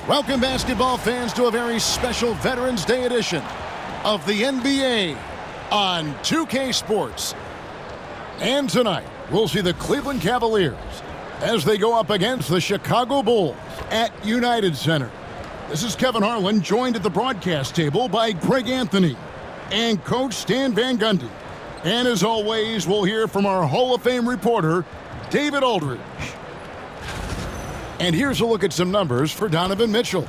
Welcome, basketball fans, to a very special Veterans Day edition of the NBA on 2K Sports. And tonight, we'll see the Cleveland Cavaliers as they go up against the Chicago Bulls at United Center. This is Kevin Harlan, joined at the broadcast table by Greg Anthony and Coach Stan Van Gundy. And as always, we'll hear from our Hall of Fame reporter, David Aldridge. And here's a look at some numbers for Donovan Mitchell.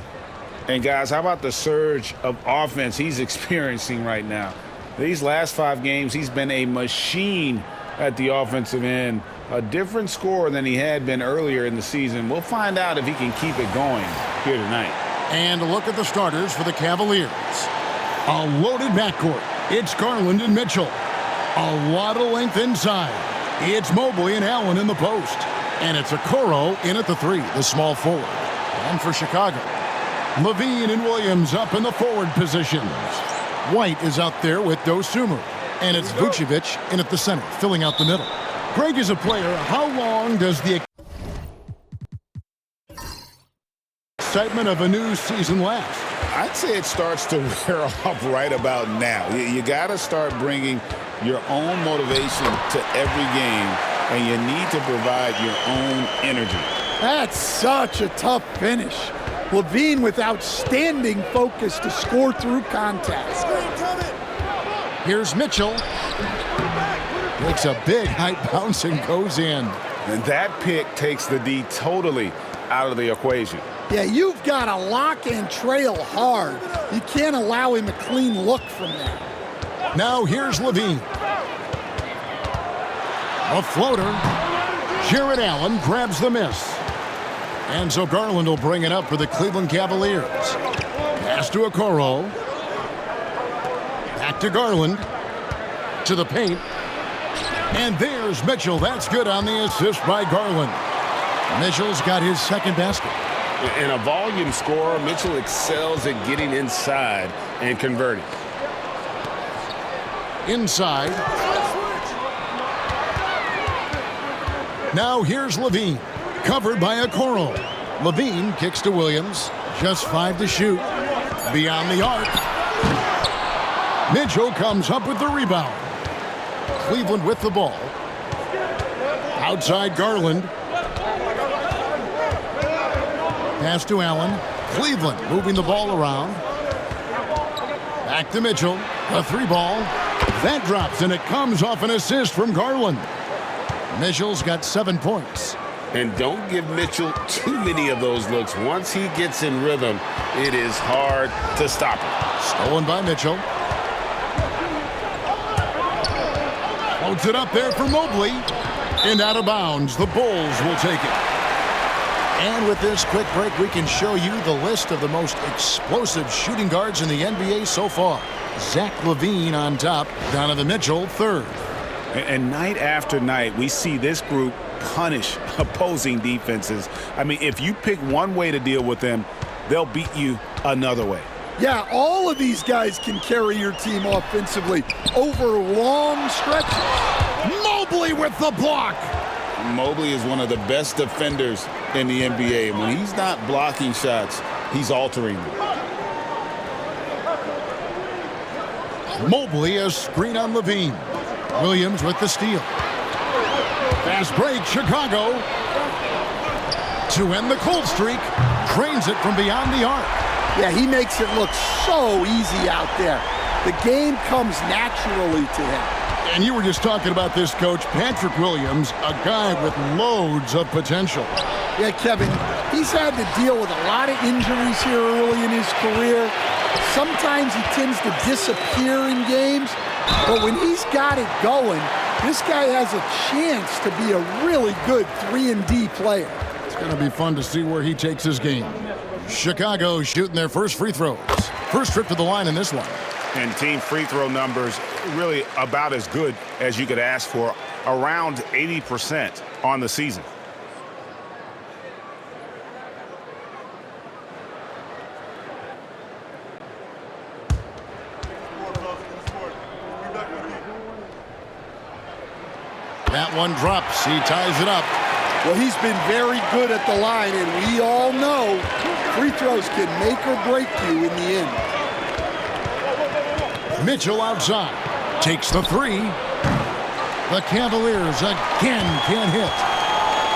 And guys, how about the surge of offense he's experiencing right now? These last 5 games, he's been a machine at the offensive end. A different scorer than he had been earlier in the season. We'll find out if he can keep it going here tonight. And a look at the starters for the Cavaliers. A loaded backcourt. It's Garland and Mitchell. A lot of length inside. It's Mobley and Allen in the post. And it's Okoro in at the 3, the small forward. And for Chicago, Levine and Williams up in the forward positions. White is out there with Dosunmu. And it's Vucevic in at the center, filling out the middle. Greg is a player. How long does the excitement of a new season last? I'd say it starts to wear off right about now. You got to start bringing your own motivation to every game, and you need to provide your own energy. That's such a tough finish. Levine with outstanding focus to score through contact. Here's Mitchell. Makes a big high bounce and goes in. And that pick takes the D totally out of the equation. Yeah, you've got to lock and trail hard. You can't allow him a clean look from there. Now here's Levine. A floater. Jared Allen grabs the miss. And so Garland will bring it up for the Cleveland Cavaliers. Pass to Okoro. Back to Garland. To the paint. And there's Mitchell. That's good on the assist by Garland. Mitchell's got his second basket. In a volume scorer, Mitchell excels at getting inside and converting. Inside. Now here's Levine. Covered by Okoro. Levine kicks to Williams. Just 5 to shoot. Beyond the arc. Mitchell comes up with the rebound. Cleveland with the ball. Outside Garland. Pass to Allen. Cleveland moving the ball around. Back to Mitchell. A 3-ball. That drops, and it comes off an assist from Garland. Mitchell's got 7 points. And don't give Mitchell too many of those looks. Once he gets in rhythm, it is hard to stop him. Stolen by Mitchell. Floats it up there for Mobley. And out of bounds. The Bulls will take it. And with this quick break, we can show you the list of the most explosive shooting guards in the NBA so far. Zach LaVine on top, Donovan Mitchell third. And night after night, we see this group punish opposing defenses. I mean, if you pick one way to deal with them, they'll beat you another way. Yeah, all of these guys can carry your team offensively over long stretches. Mobley with the block. Mobley is one of the best defenders in the NBA. When he's not blocking shots, he's altering them. Mobley a screen on Levine. Williams with the steal. Fast break, Chicago. To end the cold streak, drains it from beyond the arc. Yeah, he makes it look so easy out there. The game comes naturally to him. And you were just talking about this, Coach. Patrick Williams, a guy with loads of potential. Yeah, Kevin, he's had to deal with a lot of injuries here early in his career. Sometimes he tends to disappear in games, but when he's got it going, this guy has a chance to be a really good 3-and-D player. It's going to be fun to see where he takes his game. Chicago shooting their first free throws. First trip to the line in this one. And team free throw numbers really about as good as you could ask for, around 80% on the season. That one drops. He ties it up. Well, he's been very good at the line, and we all know free throws can make or break you in the end. Mitchell outside. Takes the three. The Cavaliers again can't hit.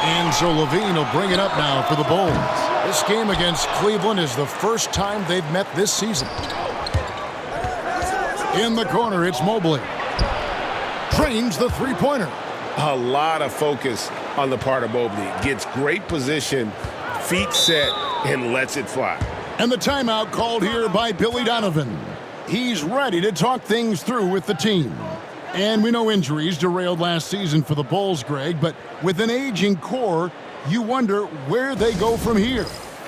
And so Levine will bring it up now for the Bulls. This game against Cleveland is the first time they've met this season. In the corner, it's Mobley. Trains the three-pointer. A lot of focus on the part of Mobley. Gets great position, feet set, and lets it fly. And the timeout called here by Billy Donovan. He's ready to talk things through with the team. And we know injuries derailed last season for the Bulls, Greg, but with an aging core, you wonder where they go from here.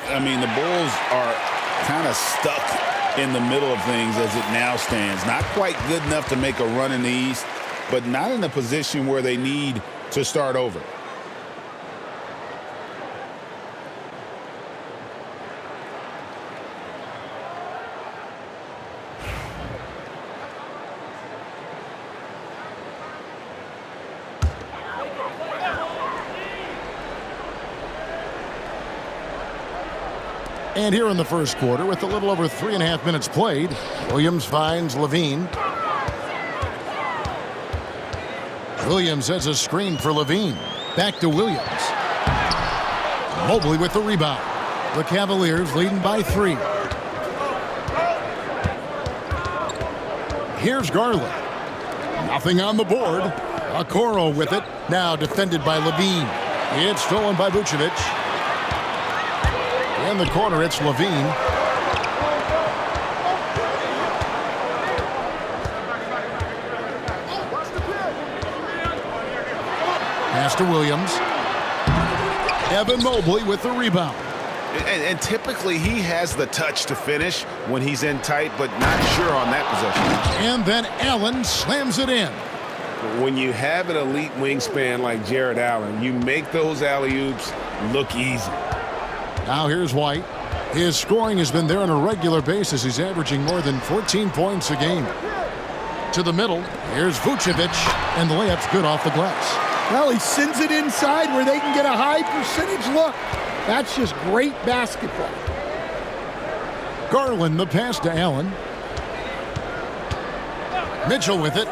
I mean, the Bulls are kind of stuck in the middle of things as it now stands. Not quite good enough to make a run in the East, but not in a position where they need to start over. And here in the first quarter, with a little over 3.5 minutes played, Williams finds Levine. Williams has a screen for Levine. Back to Williams. Mobley with the rebound. The Cavaliers leading by 3. Here's Garland. Nothing on the board. Okoro with it. Now defended by Levine. It's stolen by Vucevic. In the corner, it's Levine. Pass to Williams. Evan Mobley with the rebound. And typically he has the touch to finish when he's in tight, but not sure on that possession. And then Allen slams it in. When you have an elite wingspan like Jared Allen, you make those alley-oops look easy. Now here's White. His scoring has been there on a regular basis. He's averaging more than 14 points a game. To the middle, here's Vucevic, and the layup's good off the glass. Well, he sends it inside where they can get a high percentage look. That's just great basketball. Garland, the pass to Allen. Mitchell with it.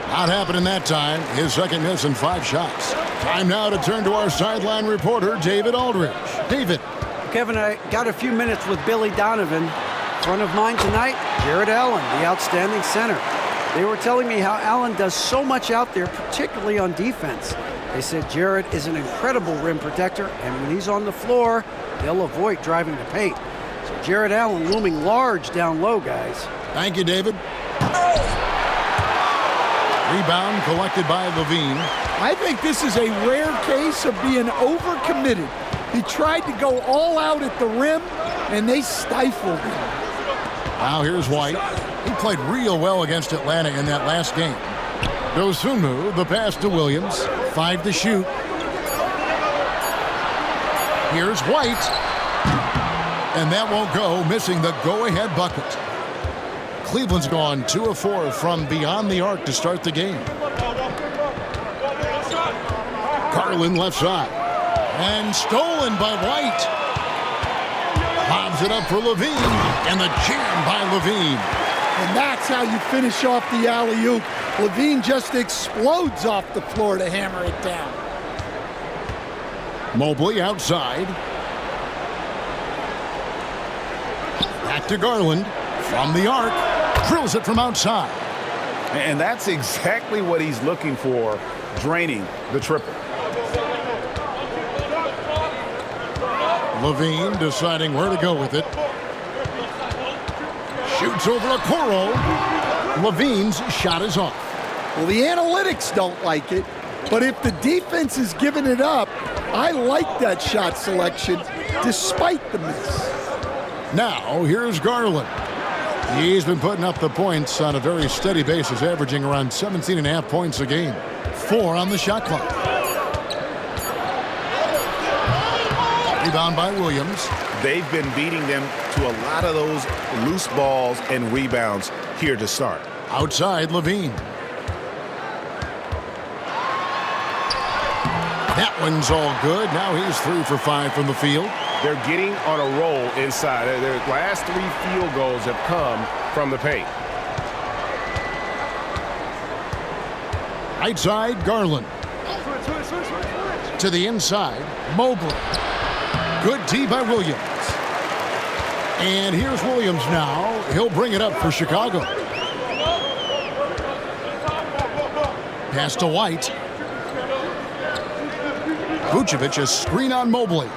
Not happening that time. His second miss and 5 shots. Time now to turn to our sideline reporter, David Aldridge. David. Kevin, I got a few minutes with Billy Donovan. Front of mind tonight, Jared Allen, the outstanding center. They were telling me how Allen does so much out there, particularly on defense. They said Jared is an incredible rim protector, and when he's on the floor, they'll avoid driving the paint. So Jared Allen looming large down low, guys. Thank you, David. Rebound collected by Levine. I think this is a rare case of being overcommitted. He tried to go all out at the rim, and they stifled him. Now here's White. He played real well against Atlanta in that last game. Dosunmu, the pass to Williams. 5 to shoot. Here's White. And that won't go, missing the go-ahead bucket. Cleveland's gone 2 of 4 from beyond the arc to start the game. Garland left side. And stolen by White. Lobs it up for Levine. And the jam by Levine. And that's how you finish off the alley-oop. Levine just explodes off the floor to hammer it down. Mobley outside. Back to Garland. From the arc. Drills it from outside. And that's exactly what he's looking for, draining the triple. Levine deciding where to go with it. Shoots over Okoro. Levine's shot is off. Well, the analytics don't like it, but if the defense is giving it up, I like that shot selection despite the miss. Now, here's Garland. He's been putting up the points on a very steady basis, averaging around 17.5 points a game. 4 on the shot clock. Rebound by Williams. they've been beating them to a lot of those loose balls and rebounds here to start. Outside, Levine. That one's all good. Now he's 3 for 5 from the field. They're getting on a roll inside. Their last 3 field goals have come from the paint. Right side, Garland. To the inside, Mobley. Good D by Williams. And here's Williams now. He'll bring it up for Chicago. Pass to White. Vucevic, a screen on Mobley.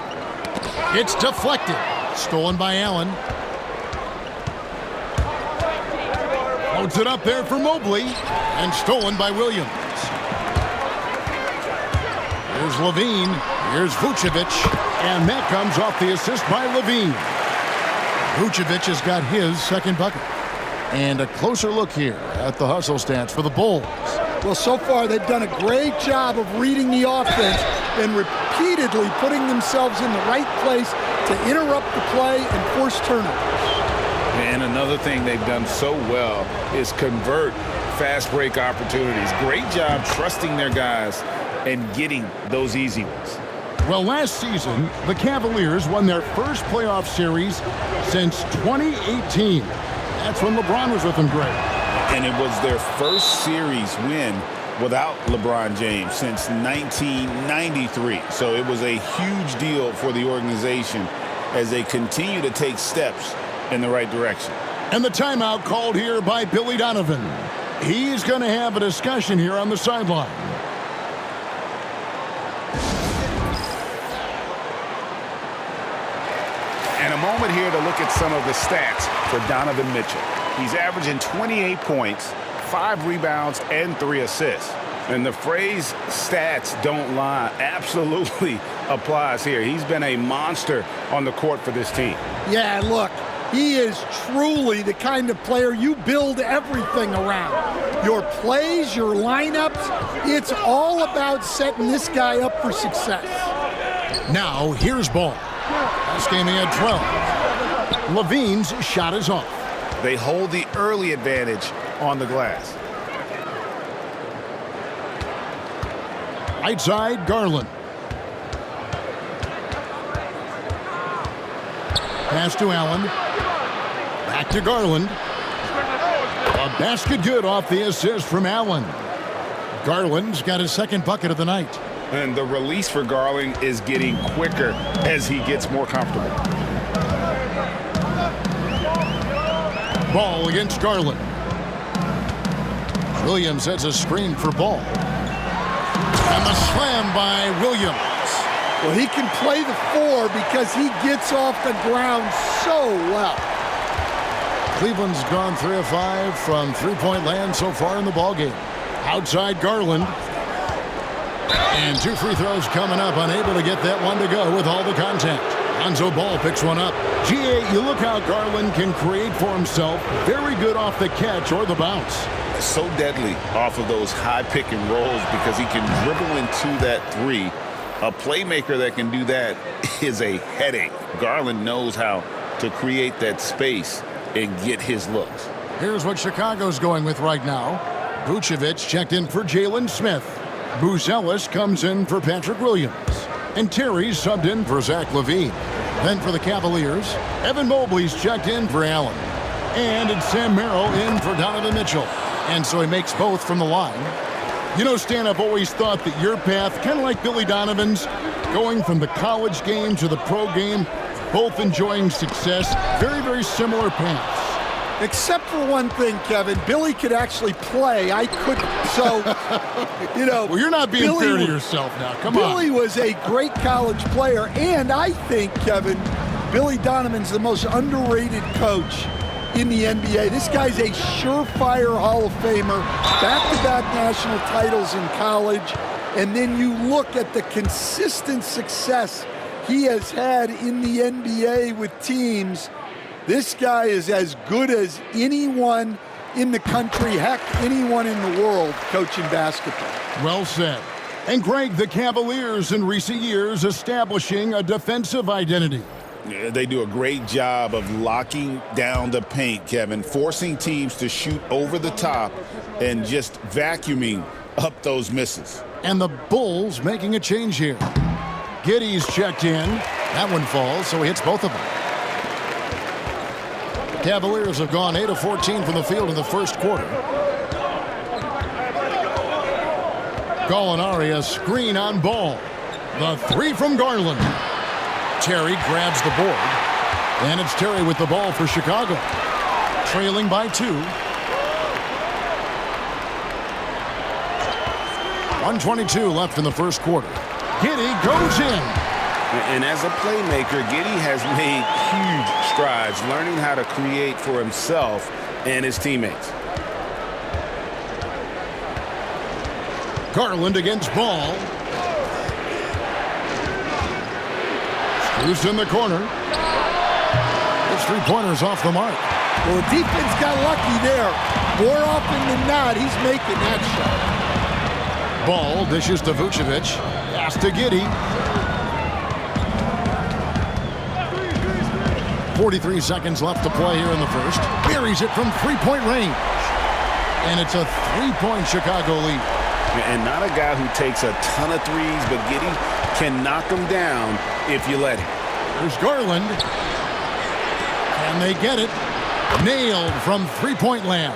It's deflected. Stolen by Allen. Loads it up there for Mobley. And stolen by Williams. Here's Levine. Here's Vucevic. And that comes off the assist by Levine. Vucevic has got his second bucket. And a closer look here at the hustle stats for the Bulls. Well, so far they've done a great job of reading the offense and repeatedly putting themselves in the right place to interrupt the play and force turnovers. And another thing they've done so well is convert fast break opportunities. Great job trusting their guys and getting those easy ones. Well, last season, the Cavaliers won their first playoff series since 2018. That's when LeBron was with them, Greg. And it was their first series win without LeBron James since 1993. So it was a huge deal for the organization as they continue to take steps in the right direction. And the timeout called here by Billy Donovan. He's going to have a discussion here on the sideline. And a moment here to look at some of the stats for Donovan Mitchell. He's averaging 28 points, 5 rebounds, and 3 assists. And the phrase stats don't lie absolutely applies here. He's been a monster on the court for this team. Yeah, look, he is truly the kind of player you build everything around. Your plays, your lineups, it's all about setting this guy up for success. Now, here's Ball. Last game he had 12. Levine's shot is off. They hold the early advantage on the glass. Right side, Garland. Pass to Allen. Back to Garland. A basket good off the assist from Allen. Garland's got his second bucket of the night. And the release for Garland is getting quicker as he gets more comfortable. Ball against Garland. Williams sets a screen for Ball. And the slam by Williams. Well, he can play the 4 because he gets off the ground so well. Cleveland's gone 3 of 5 from three-point land so far in the ballgame. Outside Garland. And 2 free throws coming up, unable to get that one to go with all the contact. Lonzo Ball picks one up. G.A., you look how Garland can create for himself. Very good off the catch or the bounce. So deadly off of those high pick and rolls because he can dribble into that 3. A playmaker that can do that is a headache. Garland knows how to create that space and get his looks. Here's what Chicago's going with right now. Vucevic checked in for Jalen Smith. Buzelis comes in for Patrick Williams. And Terry subbed in for Zach LaVine. Then for the Cavaliers, Evan Mobley's checked in for Allen. And it's Sam Merrill in for Donovan Mitchell. And so he makes both from the line. You know, Stan, I've always thought that your path, kind of like Billy Donovan's, going from the college game to the pro game, both enjoying success, very, very similar paths. Except for one thing, Kevin. Billy could actually play. I couldn't. So, you know. Well, you're not being fair to yourself now. Come on. Billy was a great college player. And I think, Kevin, Billy Donovan's the most underrated coach in the NBA. This guy's a surefire Hall of Famer. Back-to-back national titles in college. And then you look at the consistent success he has had in the NBA with teams. This guy is as good as anyone in the country, heck, anyone in the world coaching basketball. Well said. And Greg, the Cavaliers in recent years establishing a defensive identity. They do a great job of locking down the paint, Kevin, forcing teams to shoot over the top and just vacuuming up those misses. And the Bulls making a change here. Giddey's checked in. That one falls, so he hits both of them. The Cavaliers have gone 8 of 14 from the field in the first quarter. Gallinari, a screen on Ball. The three from Garland. Terry grabs the board. And it's Terry with the ball for Chicago. Trailing by 2. 1:22 left in the first quarter. Giddey goes in. And as a playmaker, Giddey has made huge strides learning how to create for himself and his teammates. Garland against Ball. Screws in the corner. His three-pointers off the mark. Well, the defense got lucky there. More often than not, he's making that shot. Ball dishes to Vucevic. Pass to Giddey. 43 seconds left to play here in the first. Buries it from three-point range. And it's a three-point Chicago lead. And not a guy who takes a ton of threes, but Giddey can knock them down if you let him. There's Garland. Can they get it? Nailed from three-point land.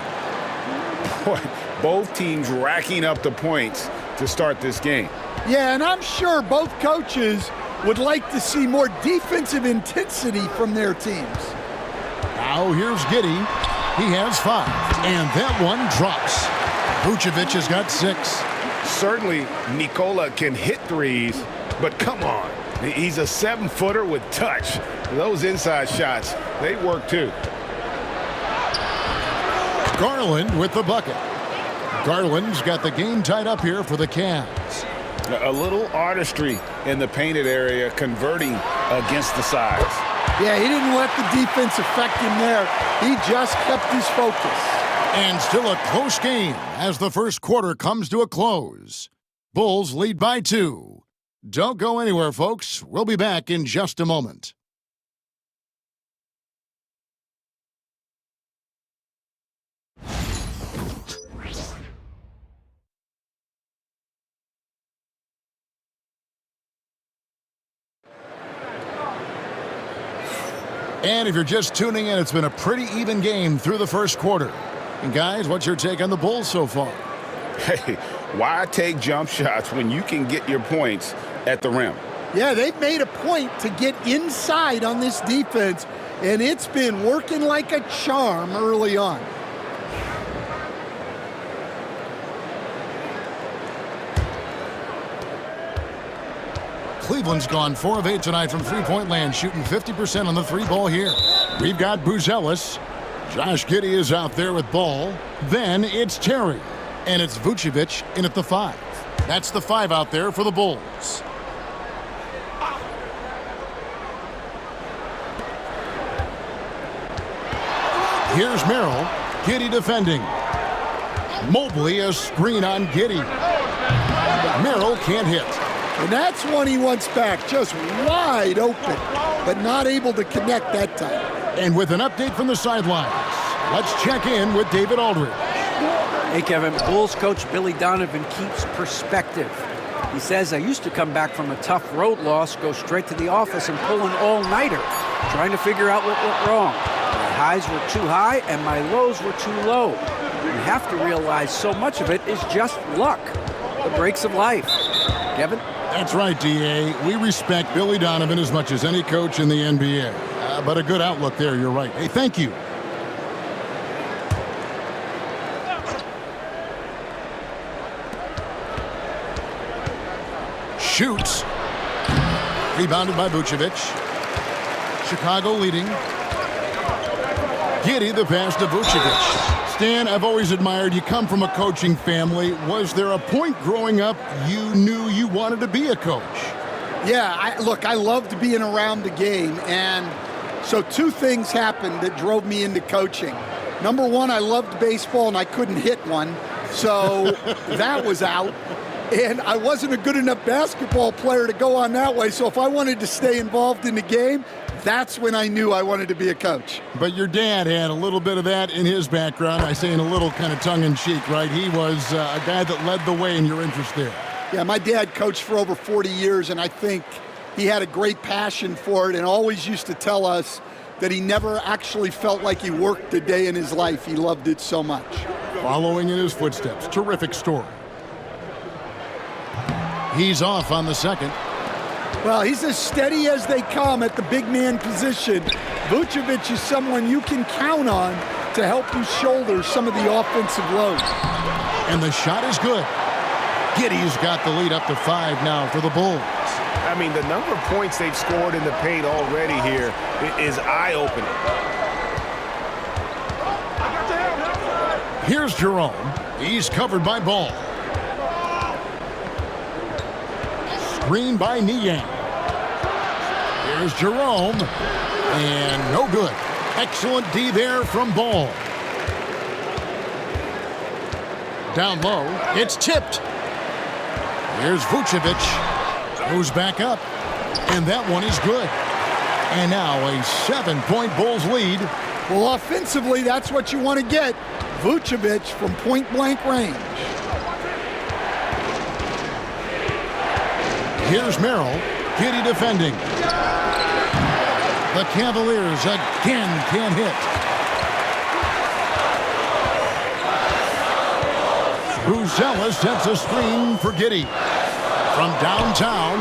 Boy, both teams racking up the points to start this game. Yeah, and I'm sure both coaches would like to see more defensive intensity from their teams. Now here's Giddey. He has 5, and that one drops. Vucevic has got 6. Certainly, Nikola can hit threes, but come on. He's a 7-footer with touch. Those inside shots, they work too. Garland with the bucket. Garland's got the game tied up here for the Cavs. A little artistry in the painted area, converting against the size. Yeah, he didn't let the defense affect him there. He just kept his focus. And still a close game as the first quarter comes to a close. Bulls lead by 2. Don't go anywhere, folks. We'll be back in just a moment. And if you're just tuning in, it's been a pretty even game through the first quarter. And guys, what's your take on the Bulls so far? Hey, why take jump shots when you can get your points at the rim? Yeah, they've made a point to get inside on this defense, and it's been working like a charm early on. Cleveland's gone 4 of 8 tonight from three-point land, shooting 50% on the three ball here. We've got Buzelis. Josh Giddey is out there with Ball. Then it's Terry. And it's Vucevic in at the 5. That's the 5 out there for the Bulls. Here's Merrill. Giddey defending. Mobley a screen on Giddey. Merrill can't hit. And that's one he wants back, just wide open, but not able to connect that time. And with an update from the sidelines, let's check in with David Aldridge. Hey, Kevin, Bulls coach Billy Donovan keeps perspective. He says, I used to come back from a tough road loss, go straight to the office and pull an all-nighter, trying to figure out what went wrong. My highs were too high and my lows were too low. You have to realize so much of it is just luck, the breaks of life. Kevin? That's right, D.A. We respect Billy Donovan as much as any coach in the NBA. But a good outlook there, you're right. Hey, thank you. Shoots. Rebounded by Vucevic. Chicago leading. Giddey the pass to Vucevic. Stan, I've always admired you come from a coaching family. Was there a point growing up you knew you wanted to be a coach? Yeah, I loved being around the game, and so 2 things happened that drove me into coaching. Number one, I loved baseball, and I couldn't hit one, so that was out. And I wasn't a good enough basketball player to go on that way, so if I wanted to stay involved in the game, that's when I knew I wanted to be a coach. But your dad had a little bit of that in his background. I say in a little kind of tongue-in-cheek, right? He was a guy that led the way in your interest there. Yeah, my dad coached for over 40 years, and I think he had a great passion for it and always used to tell us that he never actually felt like he worked a day in his life. He loved it so much. Following in his footsteps. Terrific story. He's off on the second. Well, he's as steady as they come at the big man position. Vucevic is someone you can count on to help you shoulder some of the offensive load. And the shot is good. Giddey's got the lead up to 5 now for the Bulls. I mean, the number of points they've scored in the paint already here is eye-opening. Here's Jerome. He's covered by Ball. Screen by Niang. Here's Jerome. And no good. Excellent D there from Ball. Down low. It's tipped. Here's Vucevic. Moves back up. And that one is good. And now a 7-point Bulls lead. Well, offensively, that's what you want to get. Vucevic from point-blank range. Here's Merrill. Giddey defending. The Cavaliers again can't hit. Bruzelis sets a screen for Giddey. From downtown,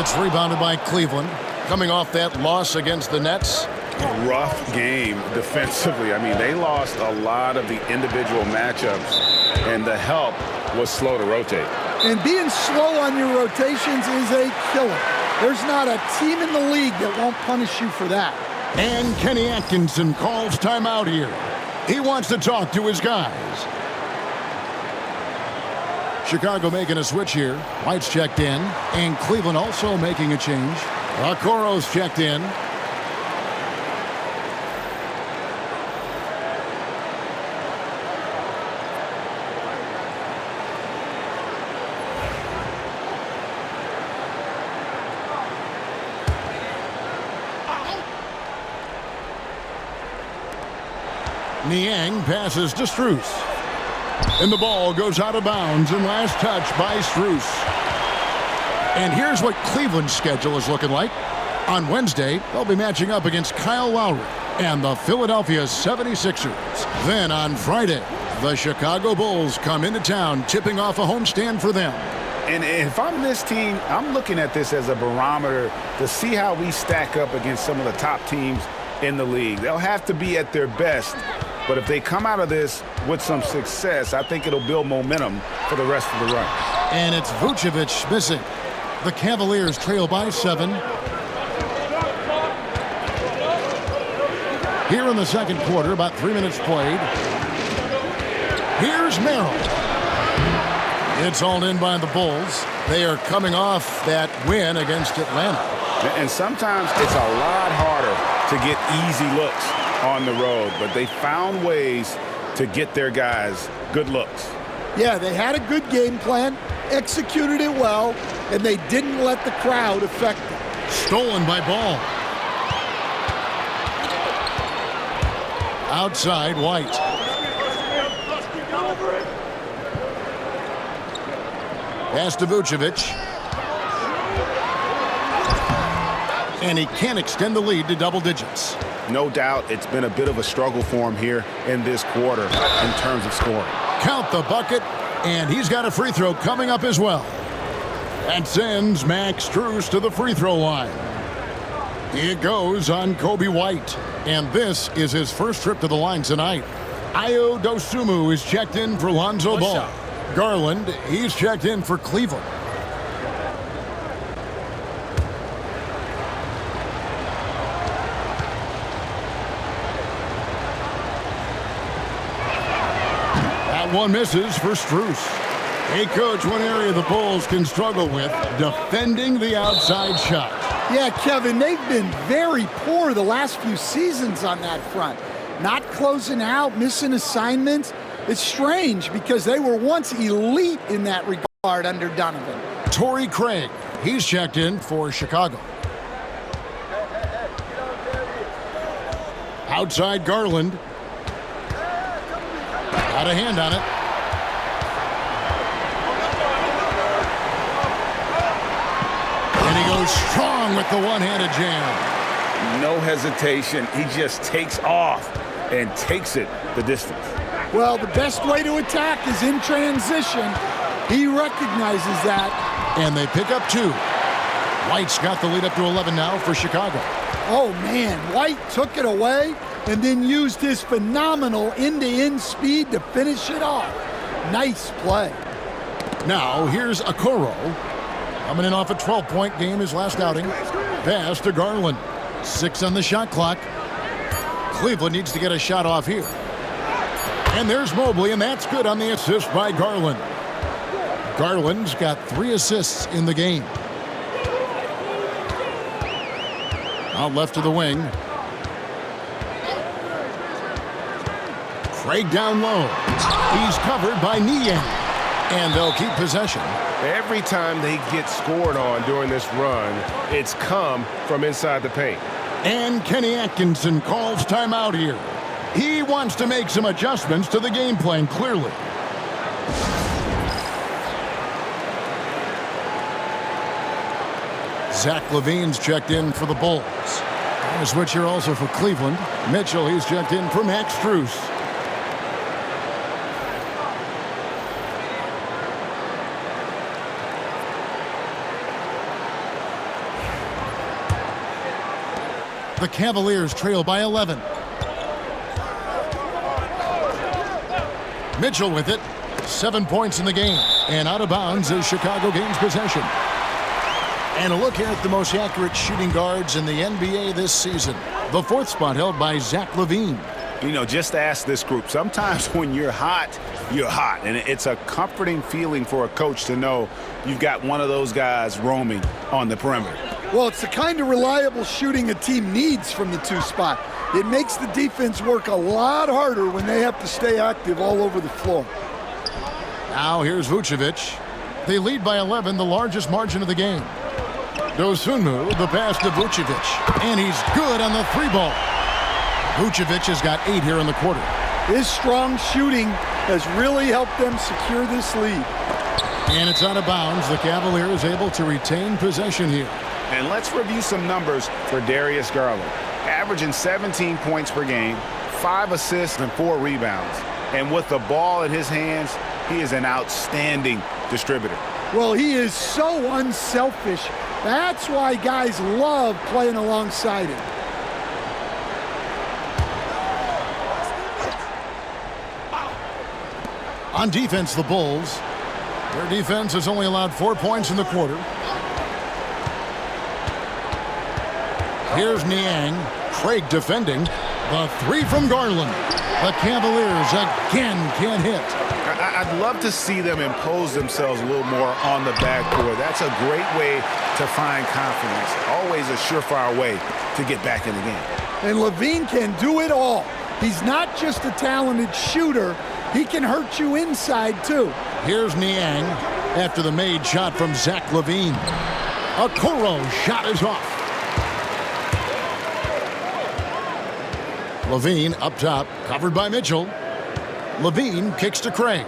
it's rebounded by Cleveland. Coming off that loss against the Nets. A rough game defensively. I mean, they lost a lot of the individual matchups, and the help was slow to rotate. And being slow on your rotations is a killer. There's not a team in the league that won't punish you for that. And Kenny Atkinson calls timeout here. He wants to talk to his guys. Chicago making a switch here. White's checked in. And Cleveland also making a change. Okoro's checked in. Niang passes to Strus. And the ball goes out of bounds and last touch by Strus. And here's what Cleveland's schedule is looking like. On Wednesday, they'll be matching up against Kyle Lowry and the Philadelphia 76ers. Then on Friday, the Chicago Bulls come into town, tipping off a homestand for them. And if I'm this team, I'm looking at this as a barometer to see how we stack up against some of the top teams in the league. They'll have to be at their best. But if they come out of this with some success, I think it'll build momentum for the rest of the run. And it's Vucevic missing. The Cavaliers trail by 7. Here in the second quarter, about 3 minutes played. Here's Merrill. It's hauled in by the Bulls. They are coming off that win against Atlanta. And sometimes it's a lot harder to get easy looks on the road, but they found ways to get their guys good looks. Yeah, they had a good game plan, executed it well, and they didn't let the crowd affect them. Stolen by Ball. Outside, White. Pass to Vucevic. And he can't extend the lead to double digits. No doubt it's been a bit of a struggle for him here in this quarter in terms of scoring. Count the bucket, and he's got a free throw coming up as well. That sends Max Strus to the free throw line. It goes on Kobe White, and this is his first trip to the line tonight. Ayo Dosunmu is checked in for Lonzo Ball. Garland, he's checked in for Cleveland. One misses for Strus. Hey, Coach, one area the Bulls can struggle with, defending the outside shot. Yeah, Kevin, they've been very poor the last few seasons on that front. Not closing out, missing assignments. It's strange because they were once elite in that regard. hard under Donovan. Torrey Craig, he's checked in for Chicago. Outside Garland. Got a hand on it. And he goes strong with the one-handed jam. No hesitation. He just takes off and takes it the distance. Well, the best way to attack is in transition. He recognizes that. And they pick up 2. White's got the lead up to 11 now for Chicago. Oh, man, White took it away and then used his phenomenal end-to-end speed to finish it off. Nice play. Now, here's Okoro. Coming in off a 12-point game his last outing. Pass to Garland. 6 on the shot clock. Cleveland needs to get a shot off here. And there's Mobley, and that's good on the assist by Garland. Garland's got 3 assists in the game. Out left to the wing. Craig down low. He's covered by Niang. And they'll keep possession. Every time they get scored on during this run, it's come from inside the paint. And Kenny Atkinson calls timeout here. He wants to make some adjustments to the game plan, clearly. Zach LaVine's checked in for the Bulls. And a switch here also for Cleveland. Mitchell, he's checked in for Max Strus. The Cavaliers trail by 11. Mitchell with it. 7 points in the game. And out of bounds as Chicago gains possession. And a look here at the most accurate shooting guards in the NBA this season. The 4th spot held by Zach LaVine. You know, just ask this group. Sometimes when you're hot, you're hot. And it's a comforting feeling for a coach to know you've got one of those guys roaming on the perimeter. Well, it's the kind of reliable shooting a team needs from the 2 spot. It makes the defense work a lot harder when they have to stay active all over the floor. Now here's Vucevic. They lead by 11, the largest margin of the game. Dosunmu, the pass to Vucevic. And he's good on the 3-ball. Vucevic has got 8 here in the quarter. His strong shooting has really helped them secure this lead. And it's out of bounds. The Cavaliers able to retain possession here. And let's review some numbers for Darius Garland. Averaging 17 points per game, 5 assists and 4 rebounds. And with the ball in his hands, he is an outstanding distributor. Well, he is so unselfish. That's why guys love playing alongside him. On defense, the Bulls. Their defense has only allowed 4 points in the quarter. Here's Niang. Craig defending. The 3 from Garland. The Cavaliers again can't hit. I'd love to see them impose themselves a little more on the backboard. That's a great way to find confidence. Always a surefire way to get back in the game. And LaVine can do it all. He's not just a talented shooter. He can hurt you inside, too. Here's Niang after the made shot from Zach LaVine. Okoro shot is off. LaVine up top, covered by Mitchell. LaVine kicks to Craig.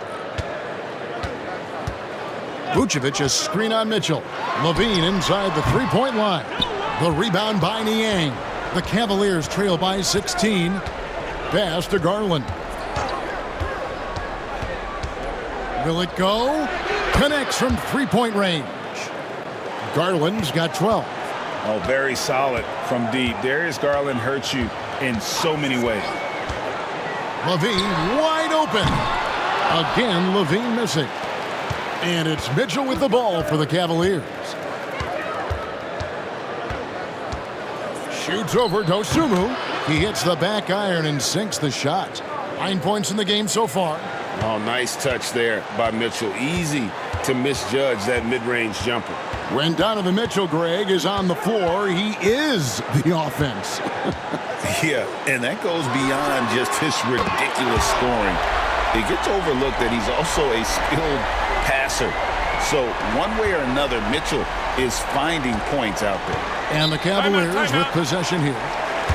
Vucevic a screen on Mitchell. LaVine inside the 3-point line. The rebound by Niang. The Cavaliers trail by 16. Pass to Garland. Will it go? Connects from 3-point range. Garland's got 12. Oh, very solid from deep. Darius Garland hurts you in so many ways. LaVine wide open. Again, LaVine missing. And it's Mitchell with the ball for the Cavaliers. Shoots over Dosunmu. He hits the back iron and sinks the shot. 9 points in the game so far. Oh, nice touch there by Mitchell. Easy to misjudge that mid-range jumper. When Donovan Mitchell, Greg, is on the floor, he is the offense. Yeah, and that goes beyond just his ridiculous scoring. It gets overlooked that he's also a skilled passer. So one way or another, Mitchell is finding points out there. And the Cavaliers with possession here.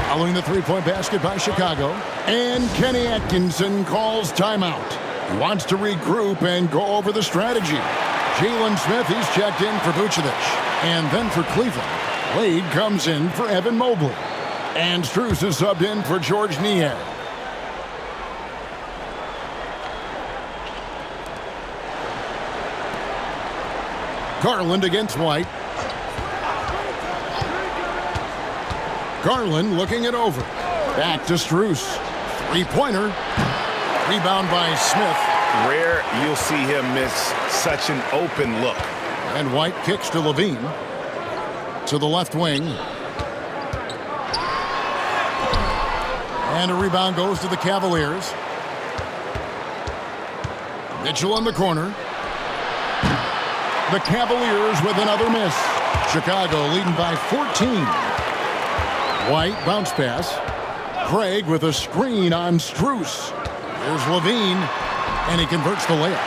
Following the three-point basket by Chicago. And Kenny Atkinson calls timeout. He wants to regroup and go over the strategy. Jalen Smith, he's checked in for Vucevic. And then for Cleveland, Wade comes in for Evan Mobley. And Strus is subbed in for George Niang. Garland against White. Garland looking it over. Back to Strus. Three-pointer. Rebound by Smith. Rare you'll see him miss such an open look. And White kicks to Levine. To the left wing. And a rebound goes to the Cavaliers. Mitchell in the corner. The Cavaliers with another miss. Chicago leading by 14. White bounce pass. Craig with a screen on Strus. Here's Levine, and he converts the layup.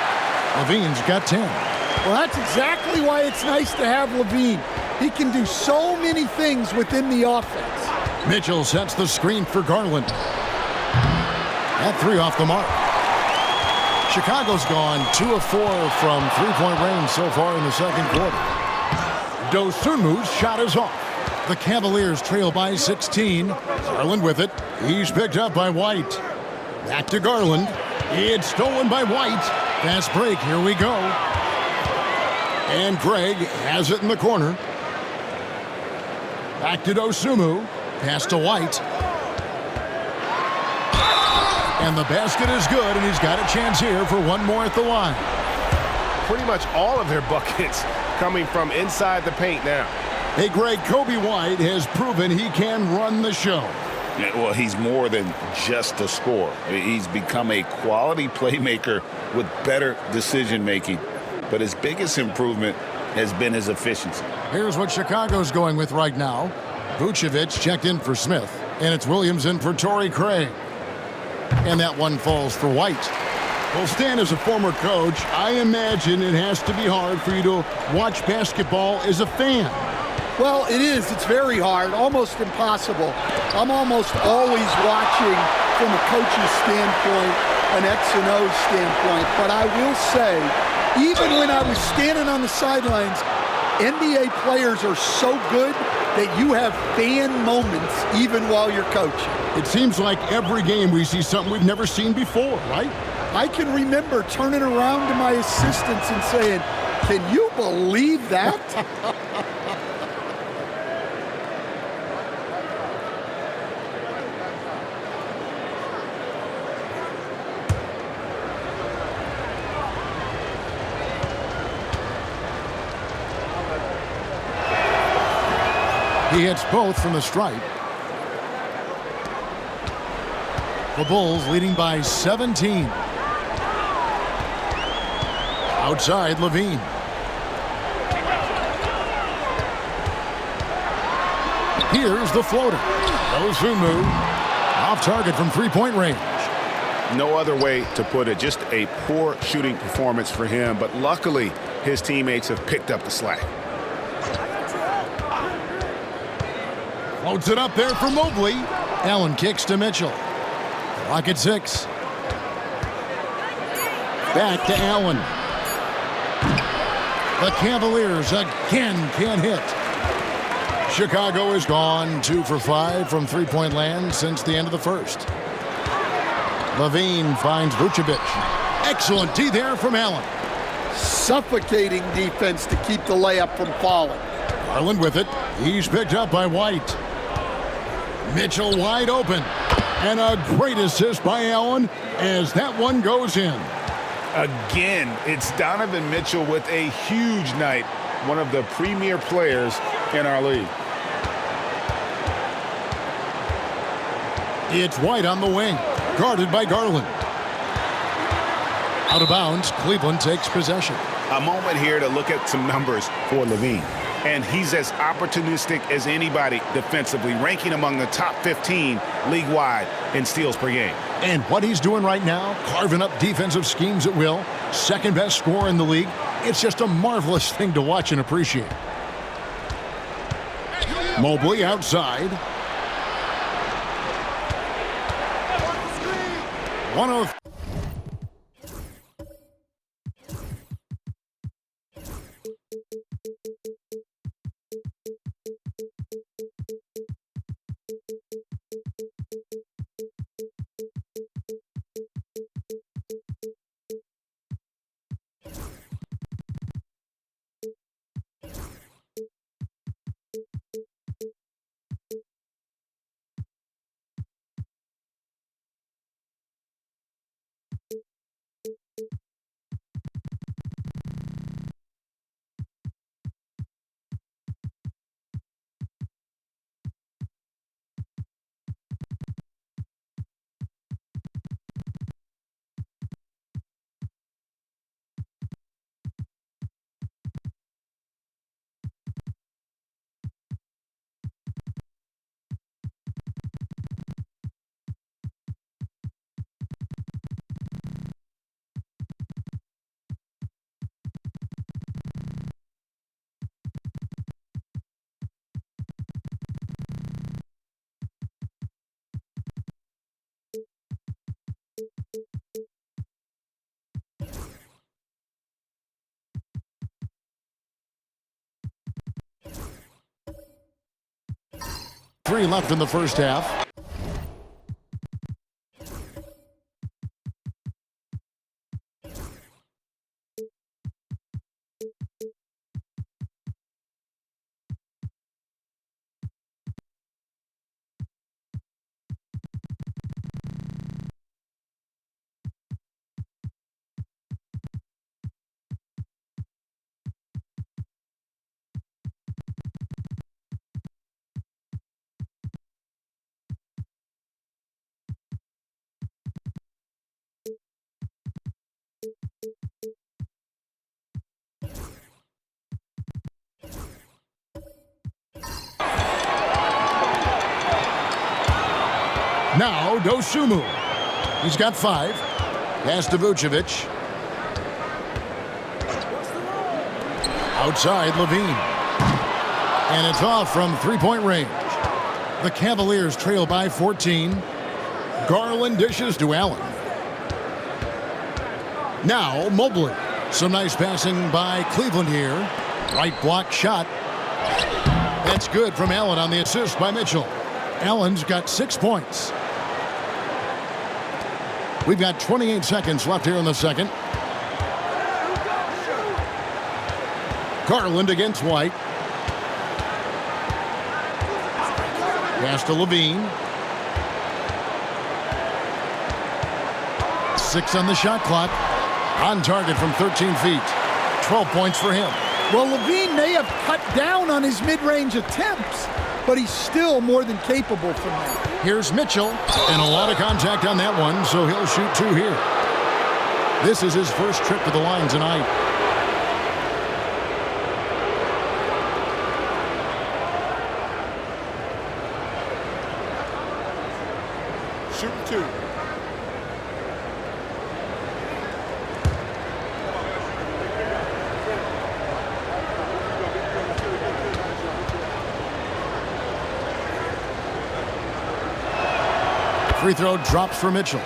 Levine's got 10. Well, that's exactly why it's nice to have Levine. He can do so many things within the offense. Mitchell sets the screen for Garland. That three off the mark. Chicago's gone 2 of 4 from three-point range so far in the second quarter. Dosunmu's shot is off. The Cavaliers trail by 16. Garland with it. He's picked up by White. Back to Garland. It's stolen by White. Fast break. Here we go. And Craig has it in the corner. Back to Dosunmu. Pass to White. And the basket is good, and he's got a chance here for one more at the line. Pretty much all of their buckets coming from inside the paint now. Hey, Greg, Kobe White has proven he can run the show. Yeah, well, he's more than just a scorer. He's become a quality playmaker with better decision-making. But his biggest improvement has been his efficiency. Here's what Chicago's going with right now. Vucevic checked in for Smith, and it's Williams in for Torrey Craig. And that one falls for White. Well, Stan, as a former coach, I imagine it has to be hard for you to watch basketball as a fan. Well, it is. It's very hard, almost impossible. I'm almost always watching from a coach's standpoint, an X and O standpoint. But I will say, even when I was standing on the sidelines, NBA players are so good that you have fan moments even while you're coaching. It seems like every game we see something we've never seen before, right? I can remember turning around to my assistants and saying, "Can you believe that?" He hits both from the stripe. The Bulls leading by 17. Outside, Levine. Here's the floater. Dosunmu off target from three-point range. No other way to put it. Just a poor shooting performance for him. But luckily, his teammates have picked up the slack. Floats it up there for Mobley. Allen kicks to Mitchell. Clock at 6. Back to Allen. The Cavaliers again can't hit. Chicago is gone 2 for 5 from three-point land since the end of the first. Levine finds Vucevic. Excellent D there from Allen. Suffocating defense to keep the layup from falling. Garland with it. He's picked up by White. Mitchell wide open. And a great assist by Allen as that one goes in. Again, it's Donovan Mitchell with a huge night. One of the premier players in our league. It's White on the wing. Guarded by Garland. Out of bounds, Cleveland takes possession. A moment here to look at some numbers for Levine. And he's as opportunistic as anybody defensively, ranking among the top 15 league-wide in steals per game. And what he's doing right now, carving up defensive schemes at will, second best scorer in the league, It's just a marvelous thing to watch and appreciate. Mobley outside. 103. Three left in the first half. Now, Dosunmu. He's got 5. Pass to Vucevic. Outside, Levine. And it's off from three-point range. The Cavaliers trail by 14. Garland dishes to Allen. Now, Mobley. Some nice passing by Cleveland here. Right block shot. That's good from Allen on the assist by Mitchell. Allen's got 6 points. We've got 28 seconds left here in the second. Garland against White. Pass to Levine. 6 on the shot clock. On target from 13 feet. 12 points for him. Well, Levine may have cut down on his mid-range attempts, but he's still more than capable from that. Here's Mitchell, and a lot of contact on that one, so he'll shoot 2 here. This is his first trip to the line tonight. Shooting 2. Free throw drops for Mitchell.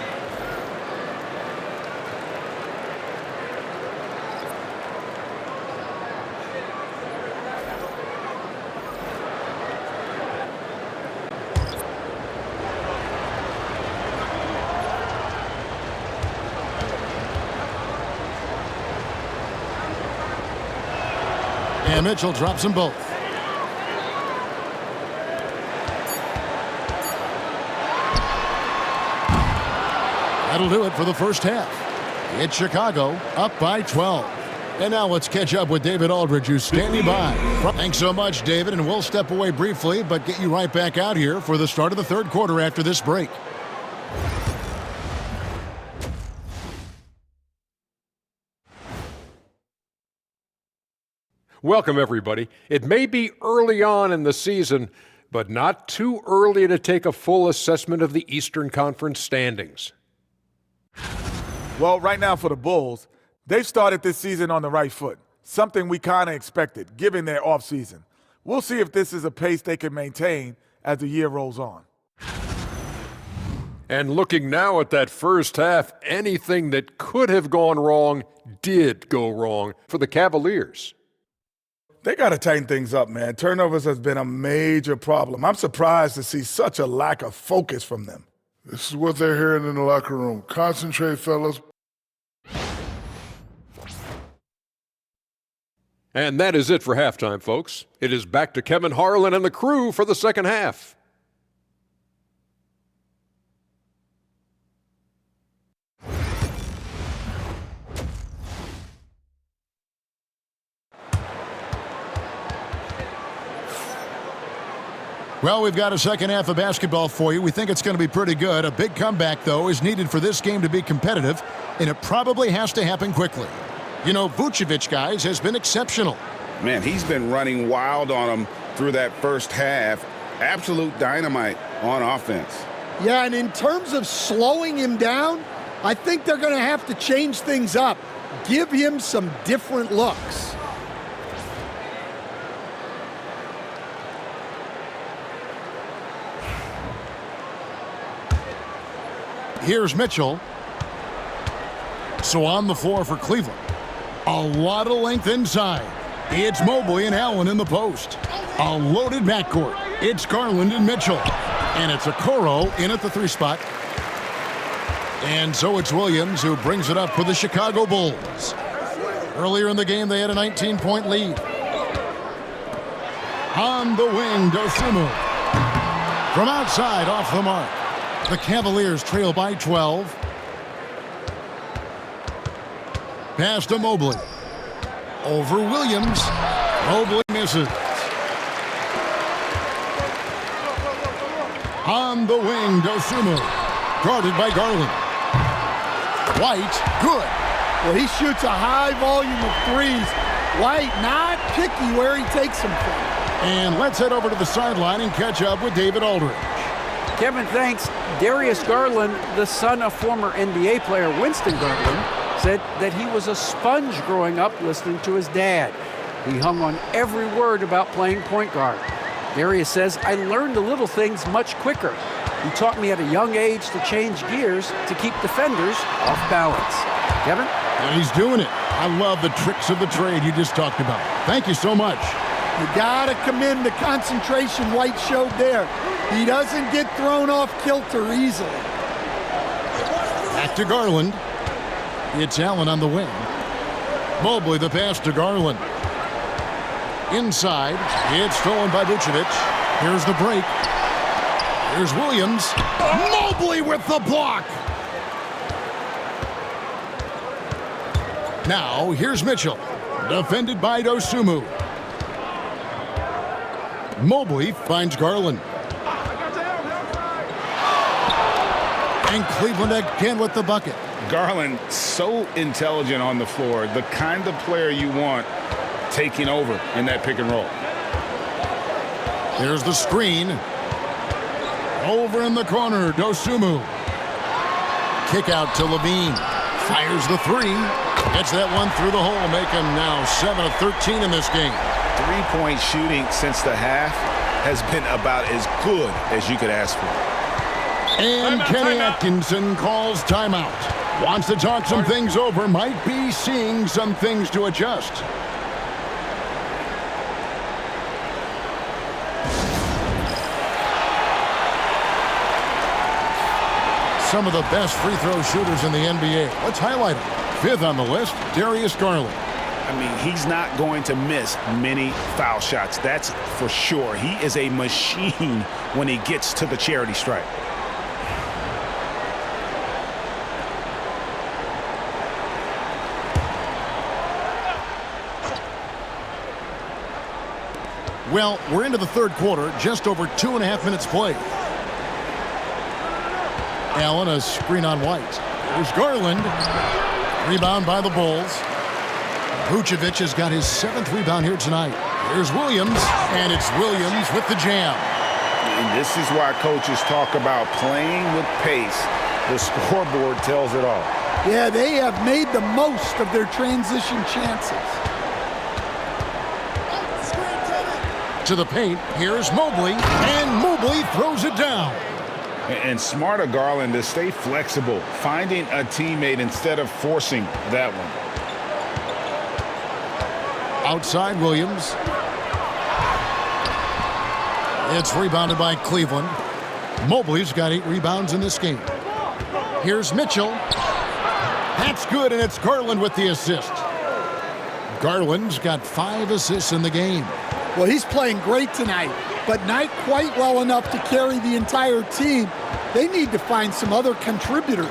And Mitchell drops them both. That'll do it for the first half. It's Chicago up by 12. And now let's catch up with David Aldridge, who's standing by. Thanks so much, David, and we'll step away briefly, but get you right back out here for the start of the third quarter after this break. Welcome, everybody. It may be early on in the season, but not too early to take a full assessment of the Eastern Conference standings. Well, right now for the Bulls, They've started this season on the right foot, something we kind of expected, given their offseason. We'll see if this is a pace they can maintain as the year rolls on. And looking now at that first half, anything that could have gone wrong did go wrong for the Cavaliers. They got to tighten things up, man. Turnovers has been a major problem. I'm surprised to see such a lack of focus from them. This is what they're hearing in the locker room. Concentrate, fellas. And that is it for halftime, folks. It is back to Kevin Harlan and the crew for the second half. Well, we've got a second half of basketball for you. We think it's going to be pretty good. A big comeback, though, is needed for this game to be competitive, and it probably has to happen quickly. You know, Vucevic, guys, has been exceptional. Man, he's been running wild on him through that first half. Absolute dynamite on offense. Yeah, and in terms of slowing him down, I think they're going to have to change things up. Give him some different looks. Here's Mitchell. So on the floor for Cleveland. A lot of length inside. It's Mobley and Allen in the post. A loaded backcourt. It's Garland and Mitchell. And it's Okoro in at the 3 spot. And so it's Williams who brings it up for the Chicago Bulls. Earlier in the game, they had a 19-point lead. On the wing, Dosunmu. From outside, off the mark. The Cavaliers trail by 12. Pass to Mobley. Over Williams. Mobley misses. On the wing, Dosunmu. Guarded by Garland. White, good. Well, he shoots a high volume of threes. White not picky where he takes them from. And let's head over to the sideline and catch up with David Aldridge. Kevin, thanks. Darius Garland, the son of former NBA player Winston Garland, said that he was a sponge growing up listening to his dad. He hung on every word about playing point guard. Darius says, I learned the little things much quicker. He taught me at a young age to change gears to keep defenders off balance. Kevin? And he's doing it. I love the tricks of the trade you just talked about. Thank you so much. You gotta commend the concentration White showed there. He doesn't get thrown off kilter easily. Back to Garland. It's Allen on the wing. Mobley the pass to Garland. Inside, it's stolen by Vucevic. Here's the break. Here's Williams. Mobley with the block. Now, here's Mitchell. Defended by Dosunmu. Mobley finds Garland. And Cleveland again with the bucket. Garland, so intelligent on the floor. The kind of player you want taking over in that pick and roll. There's the screen. Over in the corner, Dosunmu. Kick out to Levine. Fires the 3. Gets that one through the hole, making now 7 of 13 in this game. 3-point shooting since the half has been about as good as you could ask for. And Kenny Atkinson calls timeout. Wants to talk some things over. Might be seeing some things to adjust. Some of the best free throw shooters in the NBA. Let's highlight them. 5th on the list, Darius Garland. I mean, he's not going to miss many foul shots. That's for sure. He is a machine when he gets to the charity stripe. Well, we're into the third quarter, just over 2.5 minutes played. Allen, a screen on White. There's Garland. Rebound by the Bulls. Vucevic has got his 7th rebound here tonight. Here's Williams, and it's Williams with the jam. And this is why coaches talk about playing with pace. The scoreboard tells it all. Yeah, they have made the most of their transition chances. To the paint, here's Mobley, and Mobley throws it down. And smart of Garland to stay flexible, finding a teammate instead of forcing that one. Outside Williams. It's rebounded by Cleveland. Mobley's got 8 rebounds in this game. Here's Mitchell. That's good, and it's Garland with the assist. Garland's got 5 assists in the game. Well, he's playing great tonight, but not quite well enough to carry the entire team. They need to find some other contributors.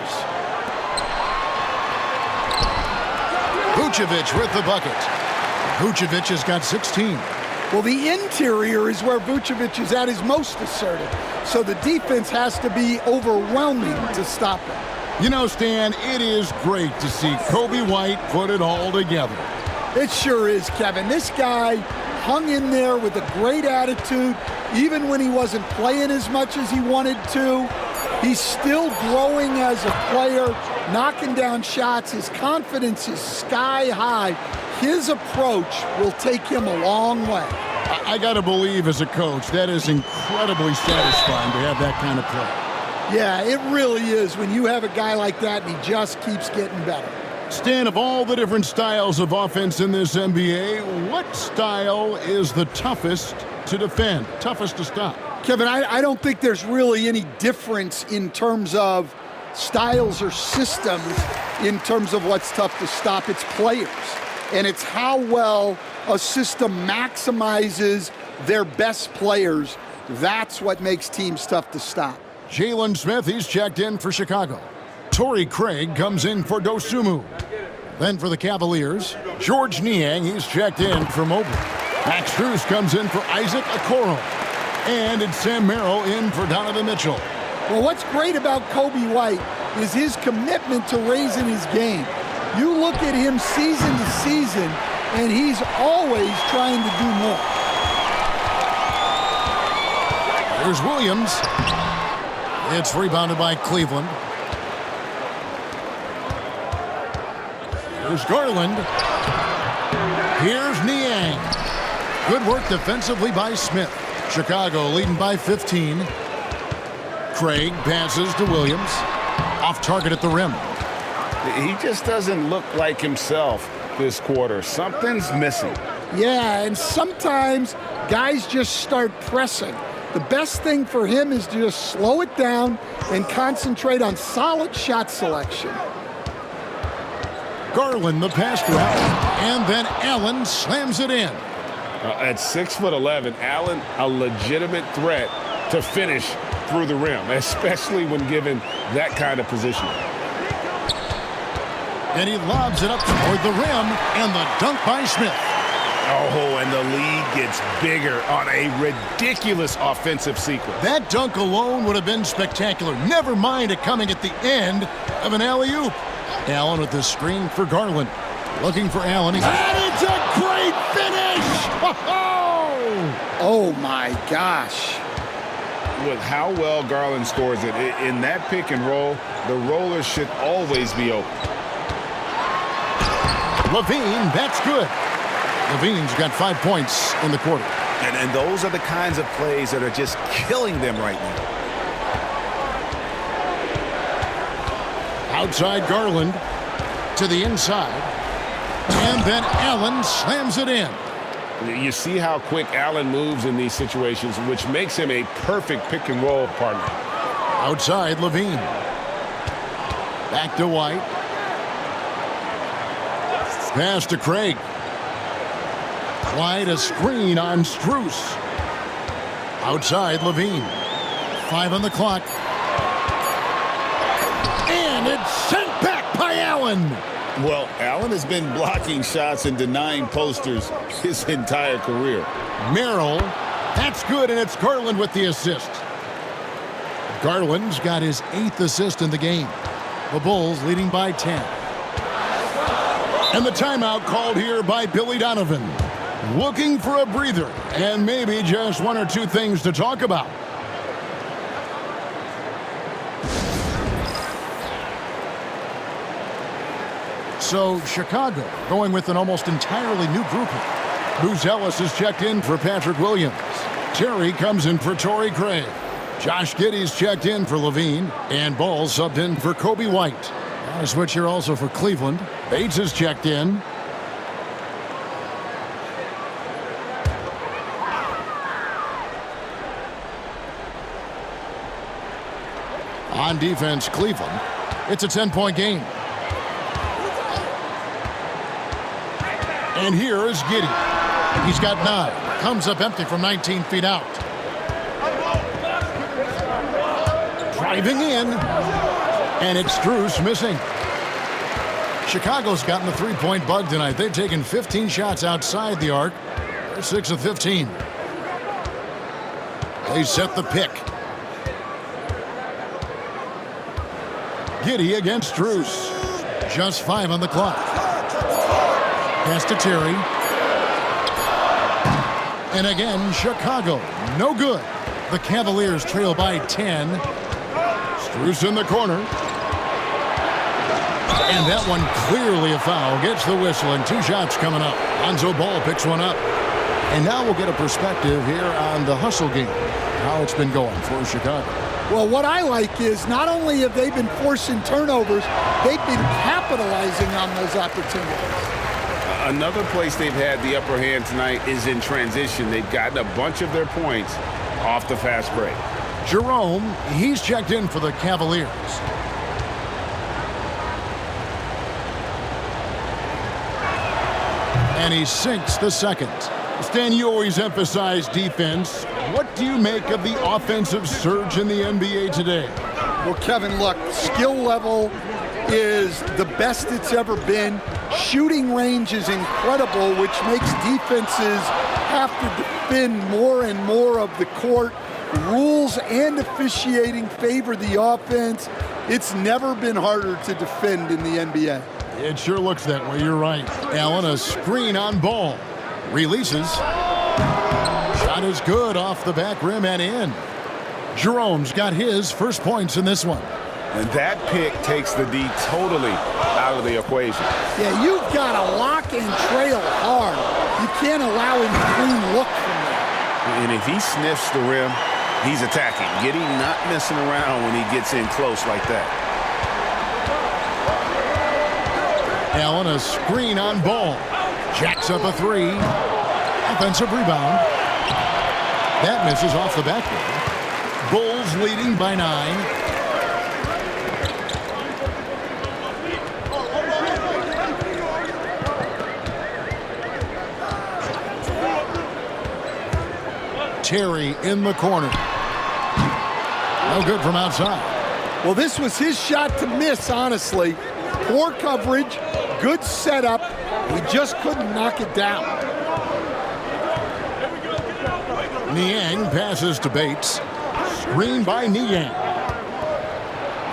Vucevic with the bucket. Vucevic has got 16. Well, the interior is where Vucevic is at his most assertive, so the defense has to be overwhelming to stop him. You know, Stan, it is great to see Kobe White put it all together. It sure is, Kevin. This guy hung in there with a great attitude, even when he wasn't playing as much as he wanted to. He's still growing as a player, knocking down shots. His confidence is sky high. His approach will take him a long way. I got to believe, as a coach, that is incredibly satisfying to have that kind of play. Yeah, it really is when you have a guy like that and he just keeps getting better. Stan, of all the different styles of offense in this NBA, what style is the toughest to defend, toughest to stop? Kevin, I don't think there's really any difference in terms of styles or systems in terms of what's tough to stop. It's players. And it's how well a system maximizes their best players. That's what makes teams tough to stop. Jalen Smith, he's checked in for Chicago. Torrey Craig comes in for Dosunmu. Then for the Cavaliers, George Niang, he's checked in for Mobley. Max Strus comes in for Isaac Okoro. And it's Sam Merrill in for Donovan Mitchell. Well, what's great about Kobe White is his commitment to raising his game. You look at him season to season, and he's always trying to do more. Here's Williams. It's rebounded by Cleveland. Here's Garland. Here's Niang. Good work defensively by Smith. Chicago leading by 15. Craig passes to Williams. Off target at the rim. He just doesn't look like himself this quarter. Something's missing. Yeah, and sometimes guys just start pressing. The best thing for him is to just slow it down and concentrate on solid shot selection. Garland, the pass to Allen, and then Allen slams it in. At 6'11", Allen, a legitimate threat to finish through the rim, especially when given that kind of position. And he lobs it up toward the rim, and the dunk by Smith. Oh, and the lead gets bigger on a ridiculous offensive sequence. That dunk alone would have been spectacular. Never mind it coming at the end of an alley-oop. Allen with the screen for Garland. Looking for Allen. And it's a great finish! Oh, my gosh. With how well Garland scores it, in that pick and roll, the roller should always be open. Levine, that's good. Levine's got 5 points in the quarter. And those are the kinds of plays that are just killing them right now. Outside Garland to the inside. And then Allen slams it in. You see how quick Allen moves in these situations, which makes him a perfect pick-and-roll partner. Outside Levine. Back to White. Pass to Craig. White, a screen on Strus. Outside Levine. 5 on the clock. And it's sent back by Allen. Well, Allen has been blocking shots and denying posters his entire career. Merrill, that's good, and it's Garland with the assist. Garland's got his 8th assist in the game. The Bulls leading by 10. And the timeout called here by Billy Donovan. Looking for a breather and maybe just 1 or 2 things to talk about. So Chicago going with an almost entirely new grouping. Booz Ellis is checked in for Patrick Williams. Terry comes in for Torrey Craig. Josh Giddey's checked in for Levine. And Ball subbed in for Kobe White. A switch here also for Cleveland. Bates is checked in. On defense, Cleveland. It's a 10-point game. And here is Giddey. He's got 9. Comes up empty from 19 feet out. Driving in. And it's Strus missing. Chicago's gotten the three-point bug tonight. They've taken 15 shots outside the arc. They're 6 of 15. They set the pick. Giddey against Strus. Just 5 on the clock. Pass to Terry. And again, Chicago. No good. The Cavaliers trail by 10. Strus in the corner. And that one clearly a foul. Gets the whistle and 2 shots coming up. Lonzo Ball picks one up. And now we'll get a perspective here on the hustle game. How it's been going for Chicago. Well, what I like is not only have they been forcing turnovers, they've been capitalizing on those opportunities. Another place they've had the upper hand tonight is in transition. They've gotten a bunch of their points off the fast break. Jerome, he's checked in for the Cavaliers. And he sinks the second. Stan, you always emphasize defense. What do you make of the offensive surge in the NBA today? Well, Kevin, look, skill level is the best it's ever been. Shooting range is incredible, which makes defenses have to defend more and more of the court. Rules and officiating favor the offense. It's never been harder to defend in the NBA. It sure looks that way. You're right. Allen, a screen on Ball. Releases. Shot is good off the back rim and in. Jerome's got his first points in this one. And that pick takes the D totally out of the equation. Yeah, you've got to lock and trail hard. You can't allow him a clean look from there. And if he sniffs the rim, he's attacking. Giddey not messing around when he gets in close like that. Allen, a screen on Ball. Jacks up a 3. Offensive rebound. That misses off the back rim. Bulls leading by 9. Terry in the corner. No good from outside. Well, this was his shot to miss, honestly. Poor coverage, good setup. We just couldn't knock it down. Niang passes to Bates. Screen by Niang.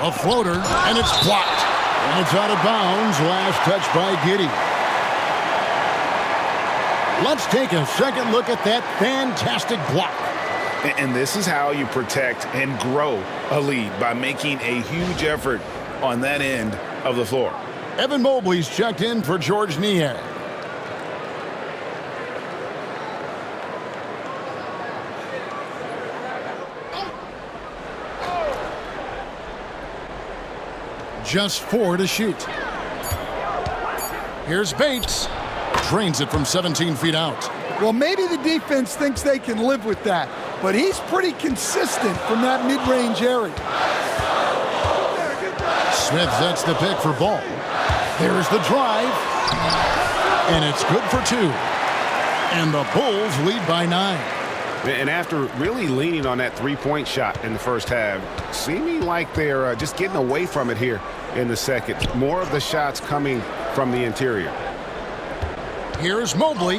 A floater, and it's blocked. And it's out of bounds. Last touch by Giddey. Let's take a second look at that fantastic block. And this is how you protect and grow a lead, by making a huge effort on that end of the floor. Evan Mobley's checked in for George Niang. Just 4 to shoot. Here's Bates. Drains it from 17 feet out. Well, maybe the defense thinks they can live with that, but he's pretty consistent from that mid-range area. Smith sets the pick for Ball. There's the drive. And it's good for 2. And the Bulls lead by 9. And after really leaning on that three-point shot in the first half, seeming like they're just getting away from it here in the second. More of the shots coming from the interior. Here's Mobley.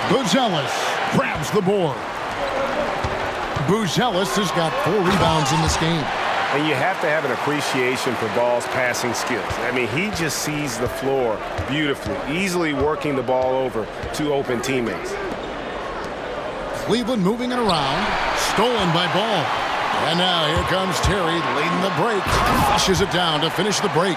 Booz Ellis grabs the board. Booz Ellis has got 4 rebounds in this game. And you have to have an appreciation for Ball's passing skills. I mean, he just sees the floor beautifully, easily working the ball over to open teammates. Cleveland moving it around. Stolen by Ball. And now here comes Terry leading the break. Flushes it down to finish the break.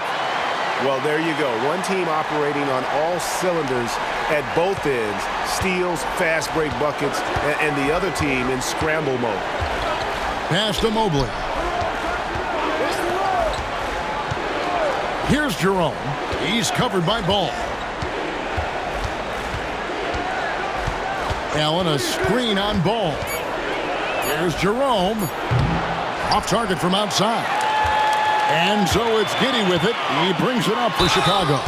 Well, there you go. One team operating on all cylinders at both ends, steals, fast break buckets, and the other team in scramble mode. Pass to Mobley. Here's Jerome. He's covered by Ball. Allen, a screen on Ball. There's Jerome. Off target from outside. And so it's Giddey with it. He brings it up for Chicago.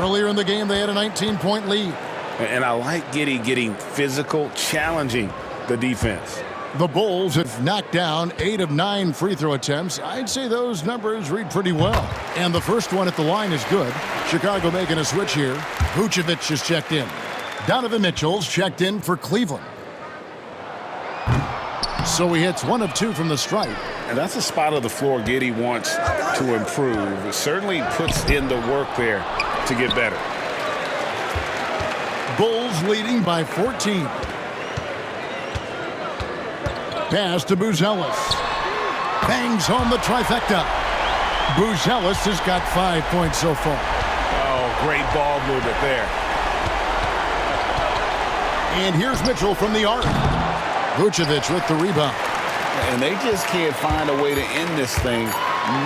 Earlier in the game, they had a 19-point lead. And I like Giddey getting physical, challenging the defense. The Bulls have knocked down 8 of 9 free throw attempts. I'd say those numbers read pretty well. And the first one at the line is good. Chicago making a switch here. Vucevic is checked in. Donovan Mitchell's checked in for Cleveland. So he hits 1 of 2 from the stripe. And that's a spot of the floor Giddey wants to improve. It certainly puts in the work there to get better. Bulls leading by 14. Pass to Buzelis. Bangs home the trifecta. Buzelis has got 5 points so far. Oh, great ball movement there. And here's Mitchell from the arc. Vucevic with the rebound. And they just can't find a way to end this thing.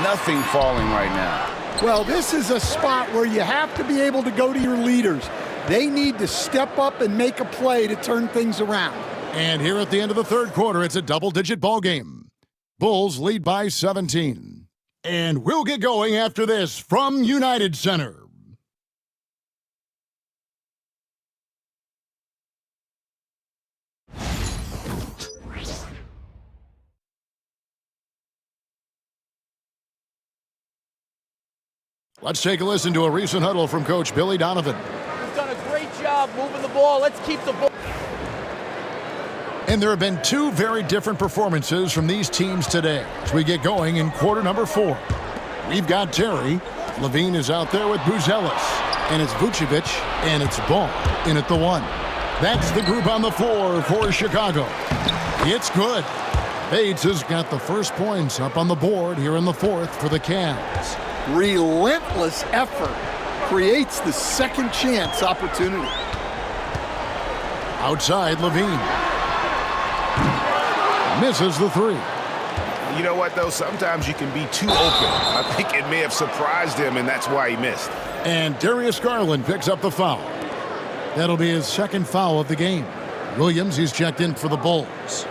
Nothing falling right now. Well, this is a spot where you have to be able to go to your leaders. They need to step up and make a play to turn things around. And here at the end of the third quarter, it's a double-digit ball game. Bulls lead by 17. And we'll get going after this from United Center. Let's take a listen to a recent huddle from Coach Billy Donovan. He's done a great job moving the ball. Let's keep the ball. And there have been 2 very different performances from these teams today as we get going in quarter number 4. We've got Terry. Levine is out there with Buzelis. And it's Vucevic. And it's Ball in at the 1. That's the group on the floor for Chicago. It's good. Bates has got the first points up on the board here in the 4th for the Cavs. Relentless effort creates the second chance opportunity. Outside, Levine. Misses the 3. You know what, though? Sometimes you can be too open. I think it may have surprised him, and that's why he missed. And Darius Garland picks up the foul. That'll be his second foul of the game. Williams, he's checked in for the Bulls.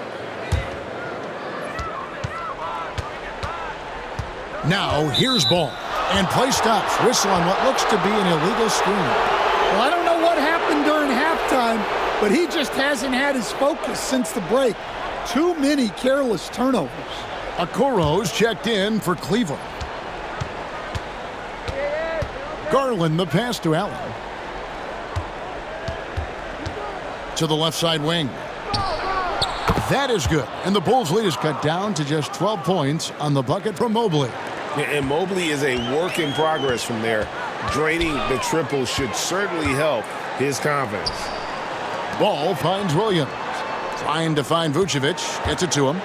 Now, here's Ball. And play stops. Whistle on what looks to be an illegal screen. Well, I don't know what happened during halftime, but he just hasn't had his focus since the break. Too many careless turnovers. Okoro's checked in for Cleveland. Garland, the pass to Allen. To the left side wing. That is good. And the Bulls' lead is cut down to just 12 points on the bucket from Mobley. And Mobley is a work in progress from there. Draining the triple should certainly help his confidence. Ball finds Williams. Trying to find Vucevic. Gets it to him.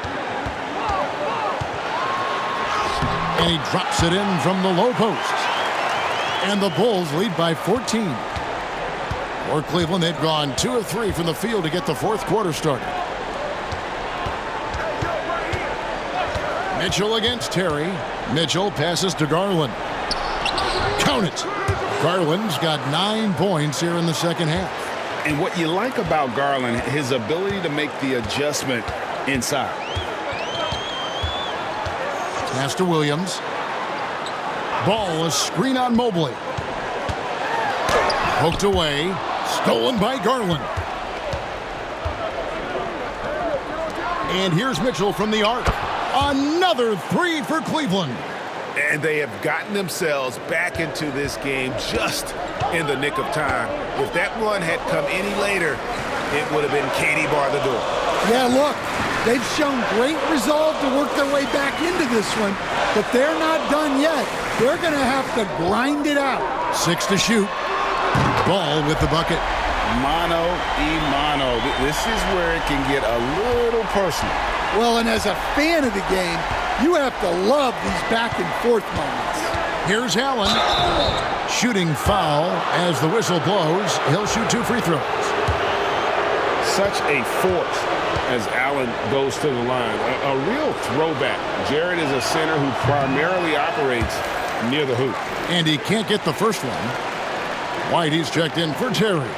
And he drops it in from the low post. And the Bulls lead by 14. For Cleveland, they've gone 2 of 3 from the field to get the 4th quarter started. Mitchell against Terry. Mitchell passes to Garland. Count it. Garland's got 9 points here in the second half. And what you like about Garland, his ability to make the adjustment inside. Pass to Williams. Ball, a screen on Mobley. Poked away. Stolen by Garland. And here's Mitchell from the arc. Another 3 for Cleveland. And they have gotten themselves back into this game just in the nick of time. If that one had come any later, it would have been Katie bar the door. Yeah, look, they've shown great resolve to work their way back into this one, but they're not done yet. They're going to have to grind it out. 6 to shoot. Ball with the bucket. Mano a mano. This is where it can get a little personal. Well, and as a fan of the game, you have to love these back and forth moments. Here's Allen. Shooting foul as the whistle blows. He'll shoot 2 free throws. Such a force as Allen goes to the line. A real throwback. Jarrett is a center who primarily operates near the hoop. And he can't get the first one. White, he's checked in for Terry.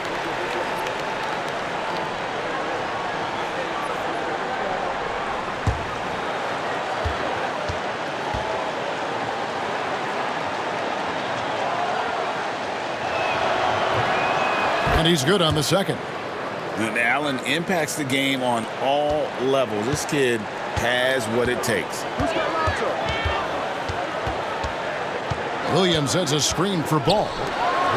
And he's good on the second. And Allen impacts the game on all levels. This kid has what it takes. Williams sets a screen for Ball.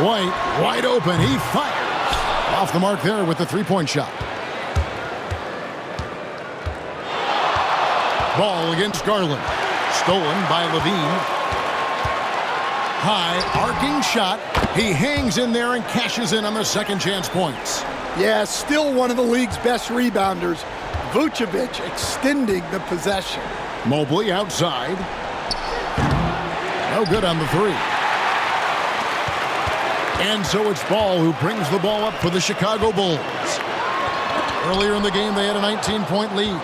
White, wide open. He fires. Off the mark there with the three-point shot. Ball against Garland. Stolen by Levine. High, arcing shot. He hangs in there and cashes in on the second chance points. Yeah, still one of the league's best rebounders. Vucevic extending the possession. Mobley outside. No good on the three. And so it's Ball who brings the ball up for the Chicago Bulls. Earlier in the game, they had a 19-point lead.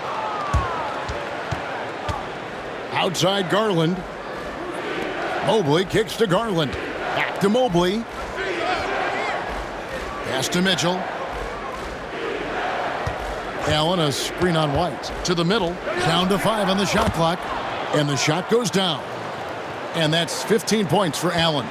Outside Garland. Mobley kicks to Garland. Back to Mobley. Pass to Mitchell. Allen, a screen on White. To the middle. Down to 5 on the shot clock. And the shot goes down. And that's 15 points for Allen.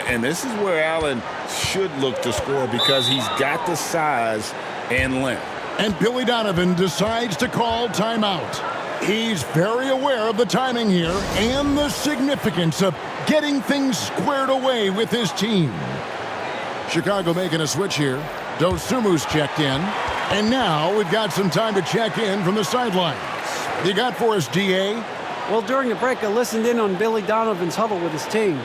And this is where Allen should look to score because he's got the size and length. And Billy Donovan decides to call timeout. He's very aware of the timing here and the significance of getting things squared away with his team. Chicago making a switch here. Dosumu's checked in. And now we've got some time to check in from the sidelines. You got for us, D.A.? Well, during the break, I listened in on Billy Donovan's huddle with his team.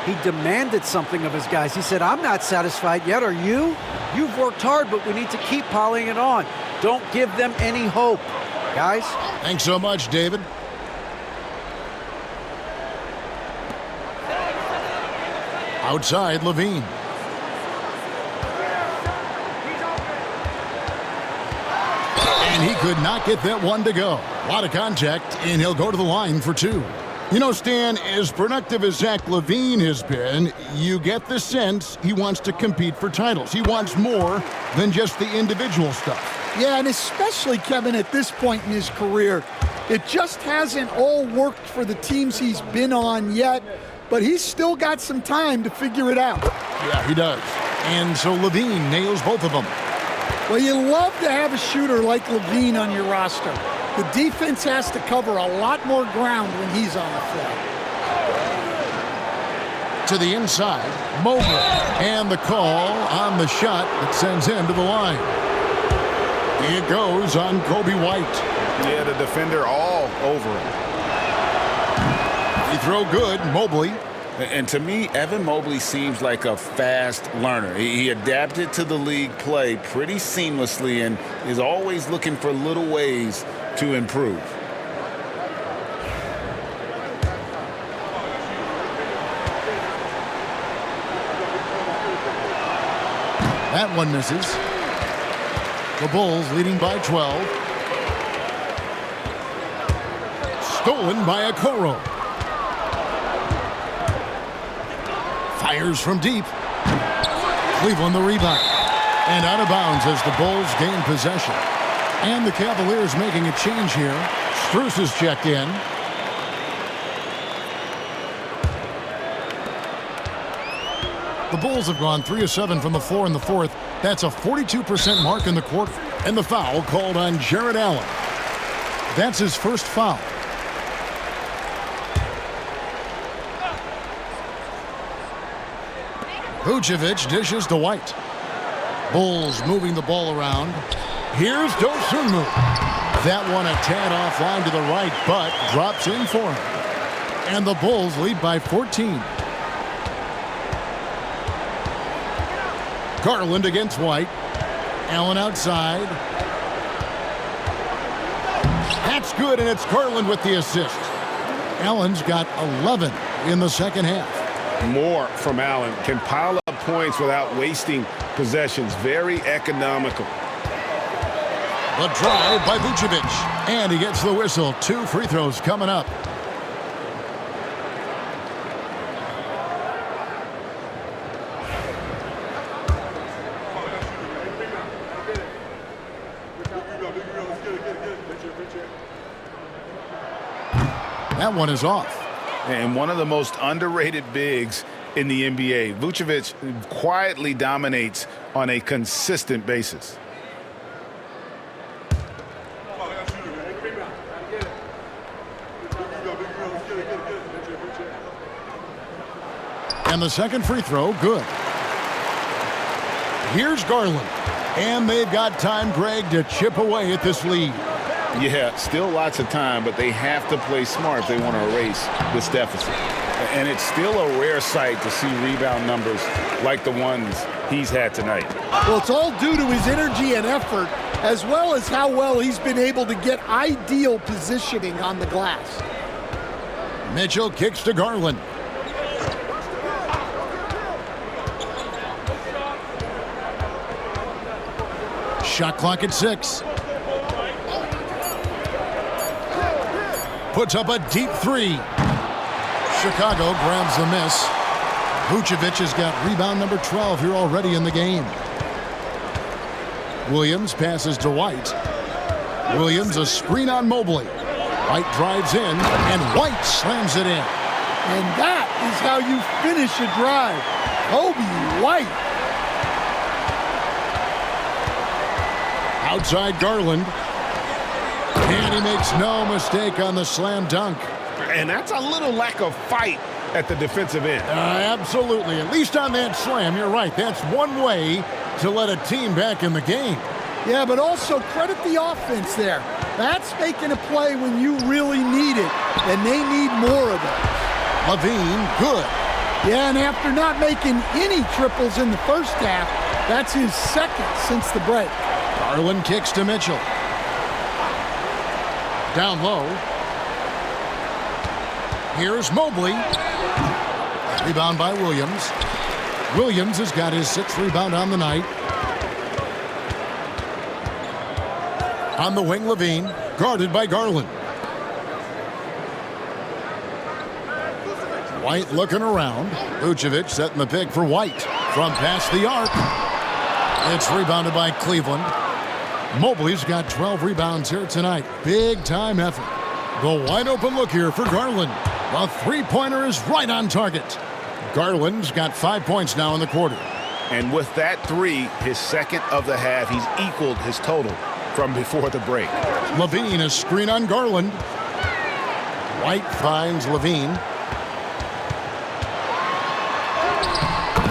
He demanded something of his guys. He said, I'm not satisfied yet. Are you? You've worked hard, but we need to keep piling it on. Don't give them any hope. Guys? Thanks so much, David. Outside, Levine. And he could not get that one to go. A lot of contact, and he'll go to the line for 2. You know, Stan, as productive as Zach LaVine has been, you get the sense he wants to compete for titles. He wants more than just the individual stuff. Yeah, and especially, Kevin, at this point in his career, it just hasn't all worked for the teams he's been on yet, but he's still got some time to figure it out. Yeah, he does. And so LaVine nails both of them. Well, you love to have a shooter like LaVine on your roster. The defense has to cover a lot more ground when he's on the floor. To the inside, Mobley. And the call on the shot that sends him to the line. It goes on Kobe White. Yeah, the defender all over him. He throw good, Mobley. And to me, Evan Mobley seems like a fast learner. He adapted to the league play pretty seamlessly and is always looking for little ways to improve. That one misses. The Bulls leading by 12. Stolen by Okoro. Fires from deep. Cleveland the rebound. And out of bounds as the Bulls gain possession. And the Cavaliers making a change here. Strus is checked in. The Bulls have gone 3 of 7 from the floor in the fourth. That's a 42% mark in the quarter. And the foul called on Jarrett Allen. That's his first foul. Vucevic dishes to White. Bulls moving the ball around. Here's Dosunmu. That one a tad offline to the right, but drops in for him. And the Bulls lead by 14. Garland against White. Allen outside. That's good, and it's Garland with the assist. Allen's got 11 in the second half. more from Allen. Can pile up points without wasting possessions. Very economical. The drive by Vucevic. And he gets the whistle. 2 free throws coming up. That one is off. And one of the most underrated bigs in the NBA. Vucevic quietly dominates on a consistent basis. And the second free throw, good. Here's Garland. And they've got time, Greg, to chip away at this lead. Yeah, still lots of time, but they have to play smart if they want to erase this deficit. And it's still a rare sight to see rebound numbers like the ones he's had tonight. Well, it's all due to his energy and effort, as well as how well he's been able to get ideal positioning on the glass. Mitchell kicks to Garland. Shot clock at 6. Puts up a deep 3. Chicago grabs the miss. Vucevic has got rebound number 12 here already in the game. Williams passes to White. Williams a screen on Mobley. White drives in, and White slams it in. And that is how you finish a drive. Kobe White. Outside Garland. And he makes no mistake on the slam dunk. And that's a little lack of fight at the defensive end. Absolutely. At least on that slam, you're right. That's one way to let a team back in the game. Yeah, but also credit the offense there. That's making a play when you really need it, and they need more of it. Levine, good. Yeah, and after not making any triples in the first half, that's his second since the break. Garland kicks to Mitchell. Down low. Here's Mobley. Rebound by Williams. Williams has got his 6th rebound on the night. On the wing, Levine, guarded by Garland. White looking around. Vucevic setting the pick for White. From past the arc. It's rebounded by Cleveland. Mobley's got 12 rebounds here tonight. Big time effort. The wide open look here for Garland. The three-pointer is right on target. Garland's got 5 points now in the quarter. And with that 3, his second of the half, he's equaled his total from before the break. Levine is screen on Garland. White finds Levine.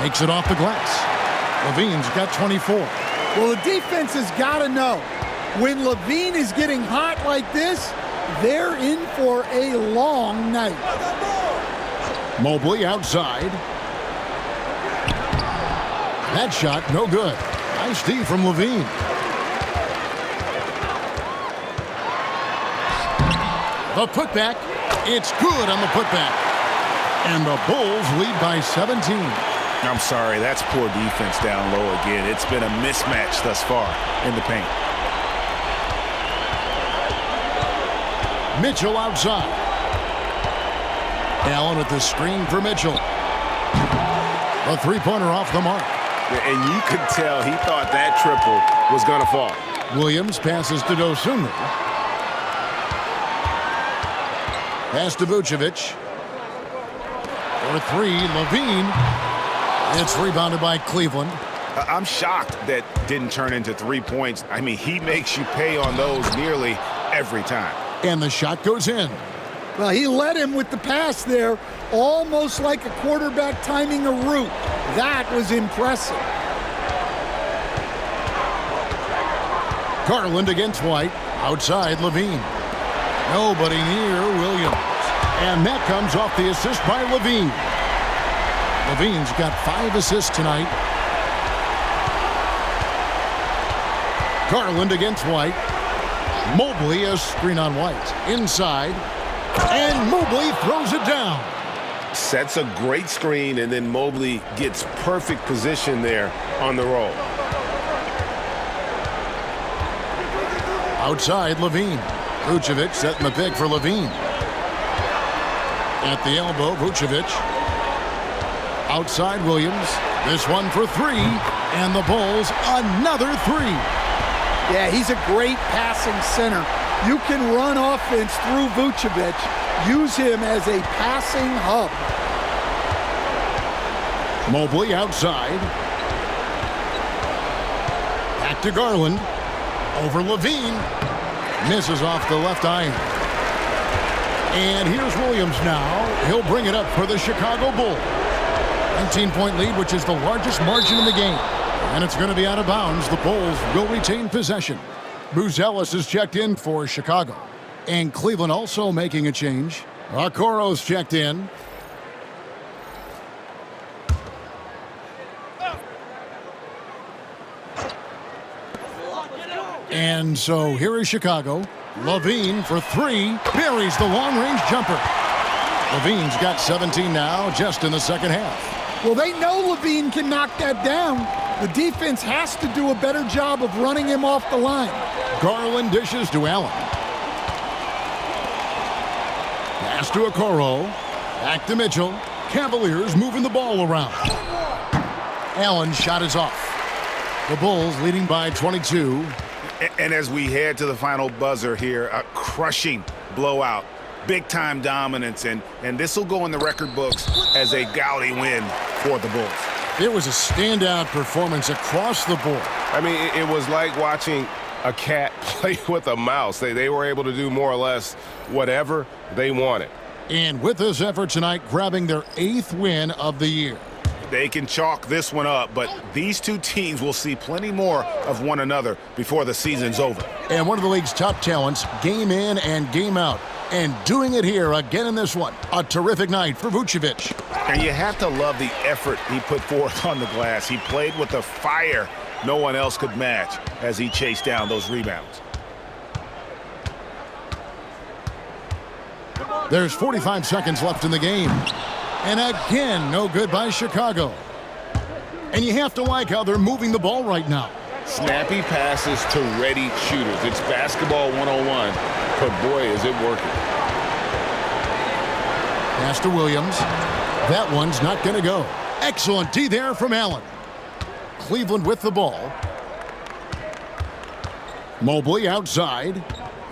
Makes it off the glass. Levine's got 24. Well, the defense has got to know, when Levine is getting hot like this, they're in for a long night. Mobley outside. That shot, no good. Nice D from Levine. The putback, it's good on the putback. And the Bulls lead by 17. I'm sorry, that's poor defense down low again. It's been a mismatch thus far in the paint. Mitchell outside. Allen with the screen for Mitchell. A three-pointer off the mark. And you could tell he thought that triple was going to fall. Williams passes to Dosunmu. Pass to Vucevic. For 3, Levine. It's rebounded by Cleveland. I'm shocked that didn't turn into 3 points. I mean, he makes you pay on those nearly every time. And the shot goes in. Well, he led him with the pass there, almost like a quarterback timing a route. That was impressive. Garland against White. Outside, Levine. Nobody near Williams. And that comes off the assist by Levine. Levine's got 5 assists tonight. Garland against White. Mobley a screen on White. Inside. And Mobley throws it down. Sets a great screen, and then Mobley gets perfect position there on the roll. Outside, Levine. Vucevic setting the pick for Levine. At the elbow, Vucevic. Outside, Williams. This one for three. And the Bulls, another three. Yeah, he's a great passing center. You can run offense through Vucevic. Use him as a passing hub. Mobley outside. Back to Garland. Over Levine. Misses off the left iron. And here's Williams now. He'll bring it up for the Chicago Bulls. 19-point lead, which is the largest margin in the game. And it's going to be out of bounds. The Bulls will retain possession. Buzelis is checked in for Chicago. And Cleveland also making a change. Okoro's checked in. And so here is Chicago. Levine for three. Buries the long-range jumper. Levine's got 17 now, just in the second half. Well, they know Levine can knock that down. The defense has to do a better job of running him off the line. Garland dishes to Allen. Pass to Okoro. Back to Mitchell. Cavaliers moving the ball around. Allen's shot is off. The Bulls leading by 22. And as we head to the final buzzer here, a crushing blowout. Big-time dominance, and this will go in the record books as a gaudy win for the Bulls. It was a standout performance across the board. I mean, it was like watching a cat play with a mouse. They were able to do more or less whatever they wanted. And with this effort tonight, grabbing their 8th win of the year. They can chalk this one up, but these two teams will see plenty more of one another before the season's over. And one of the league's top talents, game in and game out. And doing it here again in this one. A terrific night for Vucevic. And you have to love the effort he put forth on the glass. He played with a fire no one else could match as he chased down those rebounds. There's 45 seconds left in the game. And again, no good by Chicago. And you have to like how they're moving the ball right now. Snappy passes to ready shooters. It's basketball 101, but boy, is it working. Pass to Williams. That one's not going to go. Excellent D there from Allen. Cleveland with the ball. Mobley outside.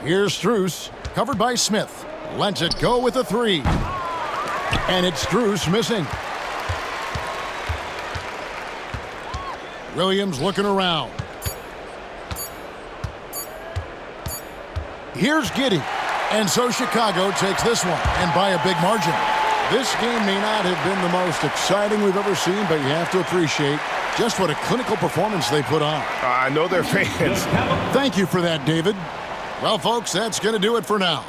Here's Strus, covered by Smith. Lets it go with a three. And it's Strus missing. Williams looking around. Here's Giddey. And so Chicago takes this one, and by a big margin. This game may not have been the most exciting we've ever seen, but you have to appreciate just what a clinical performance they put on. I know they're fans. Thank you for that, David. Well, folks, that's going to do it for now.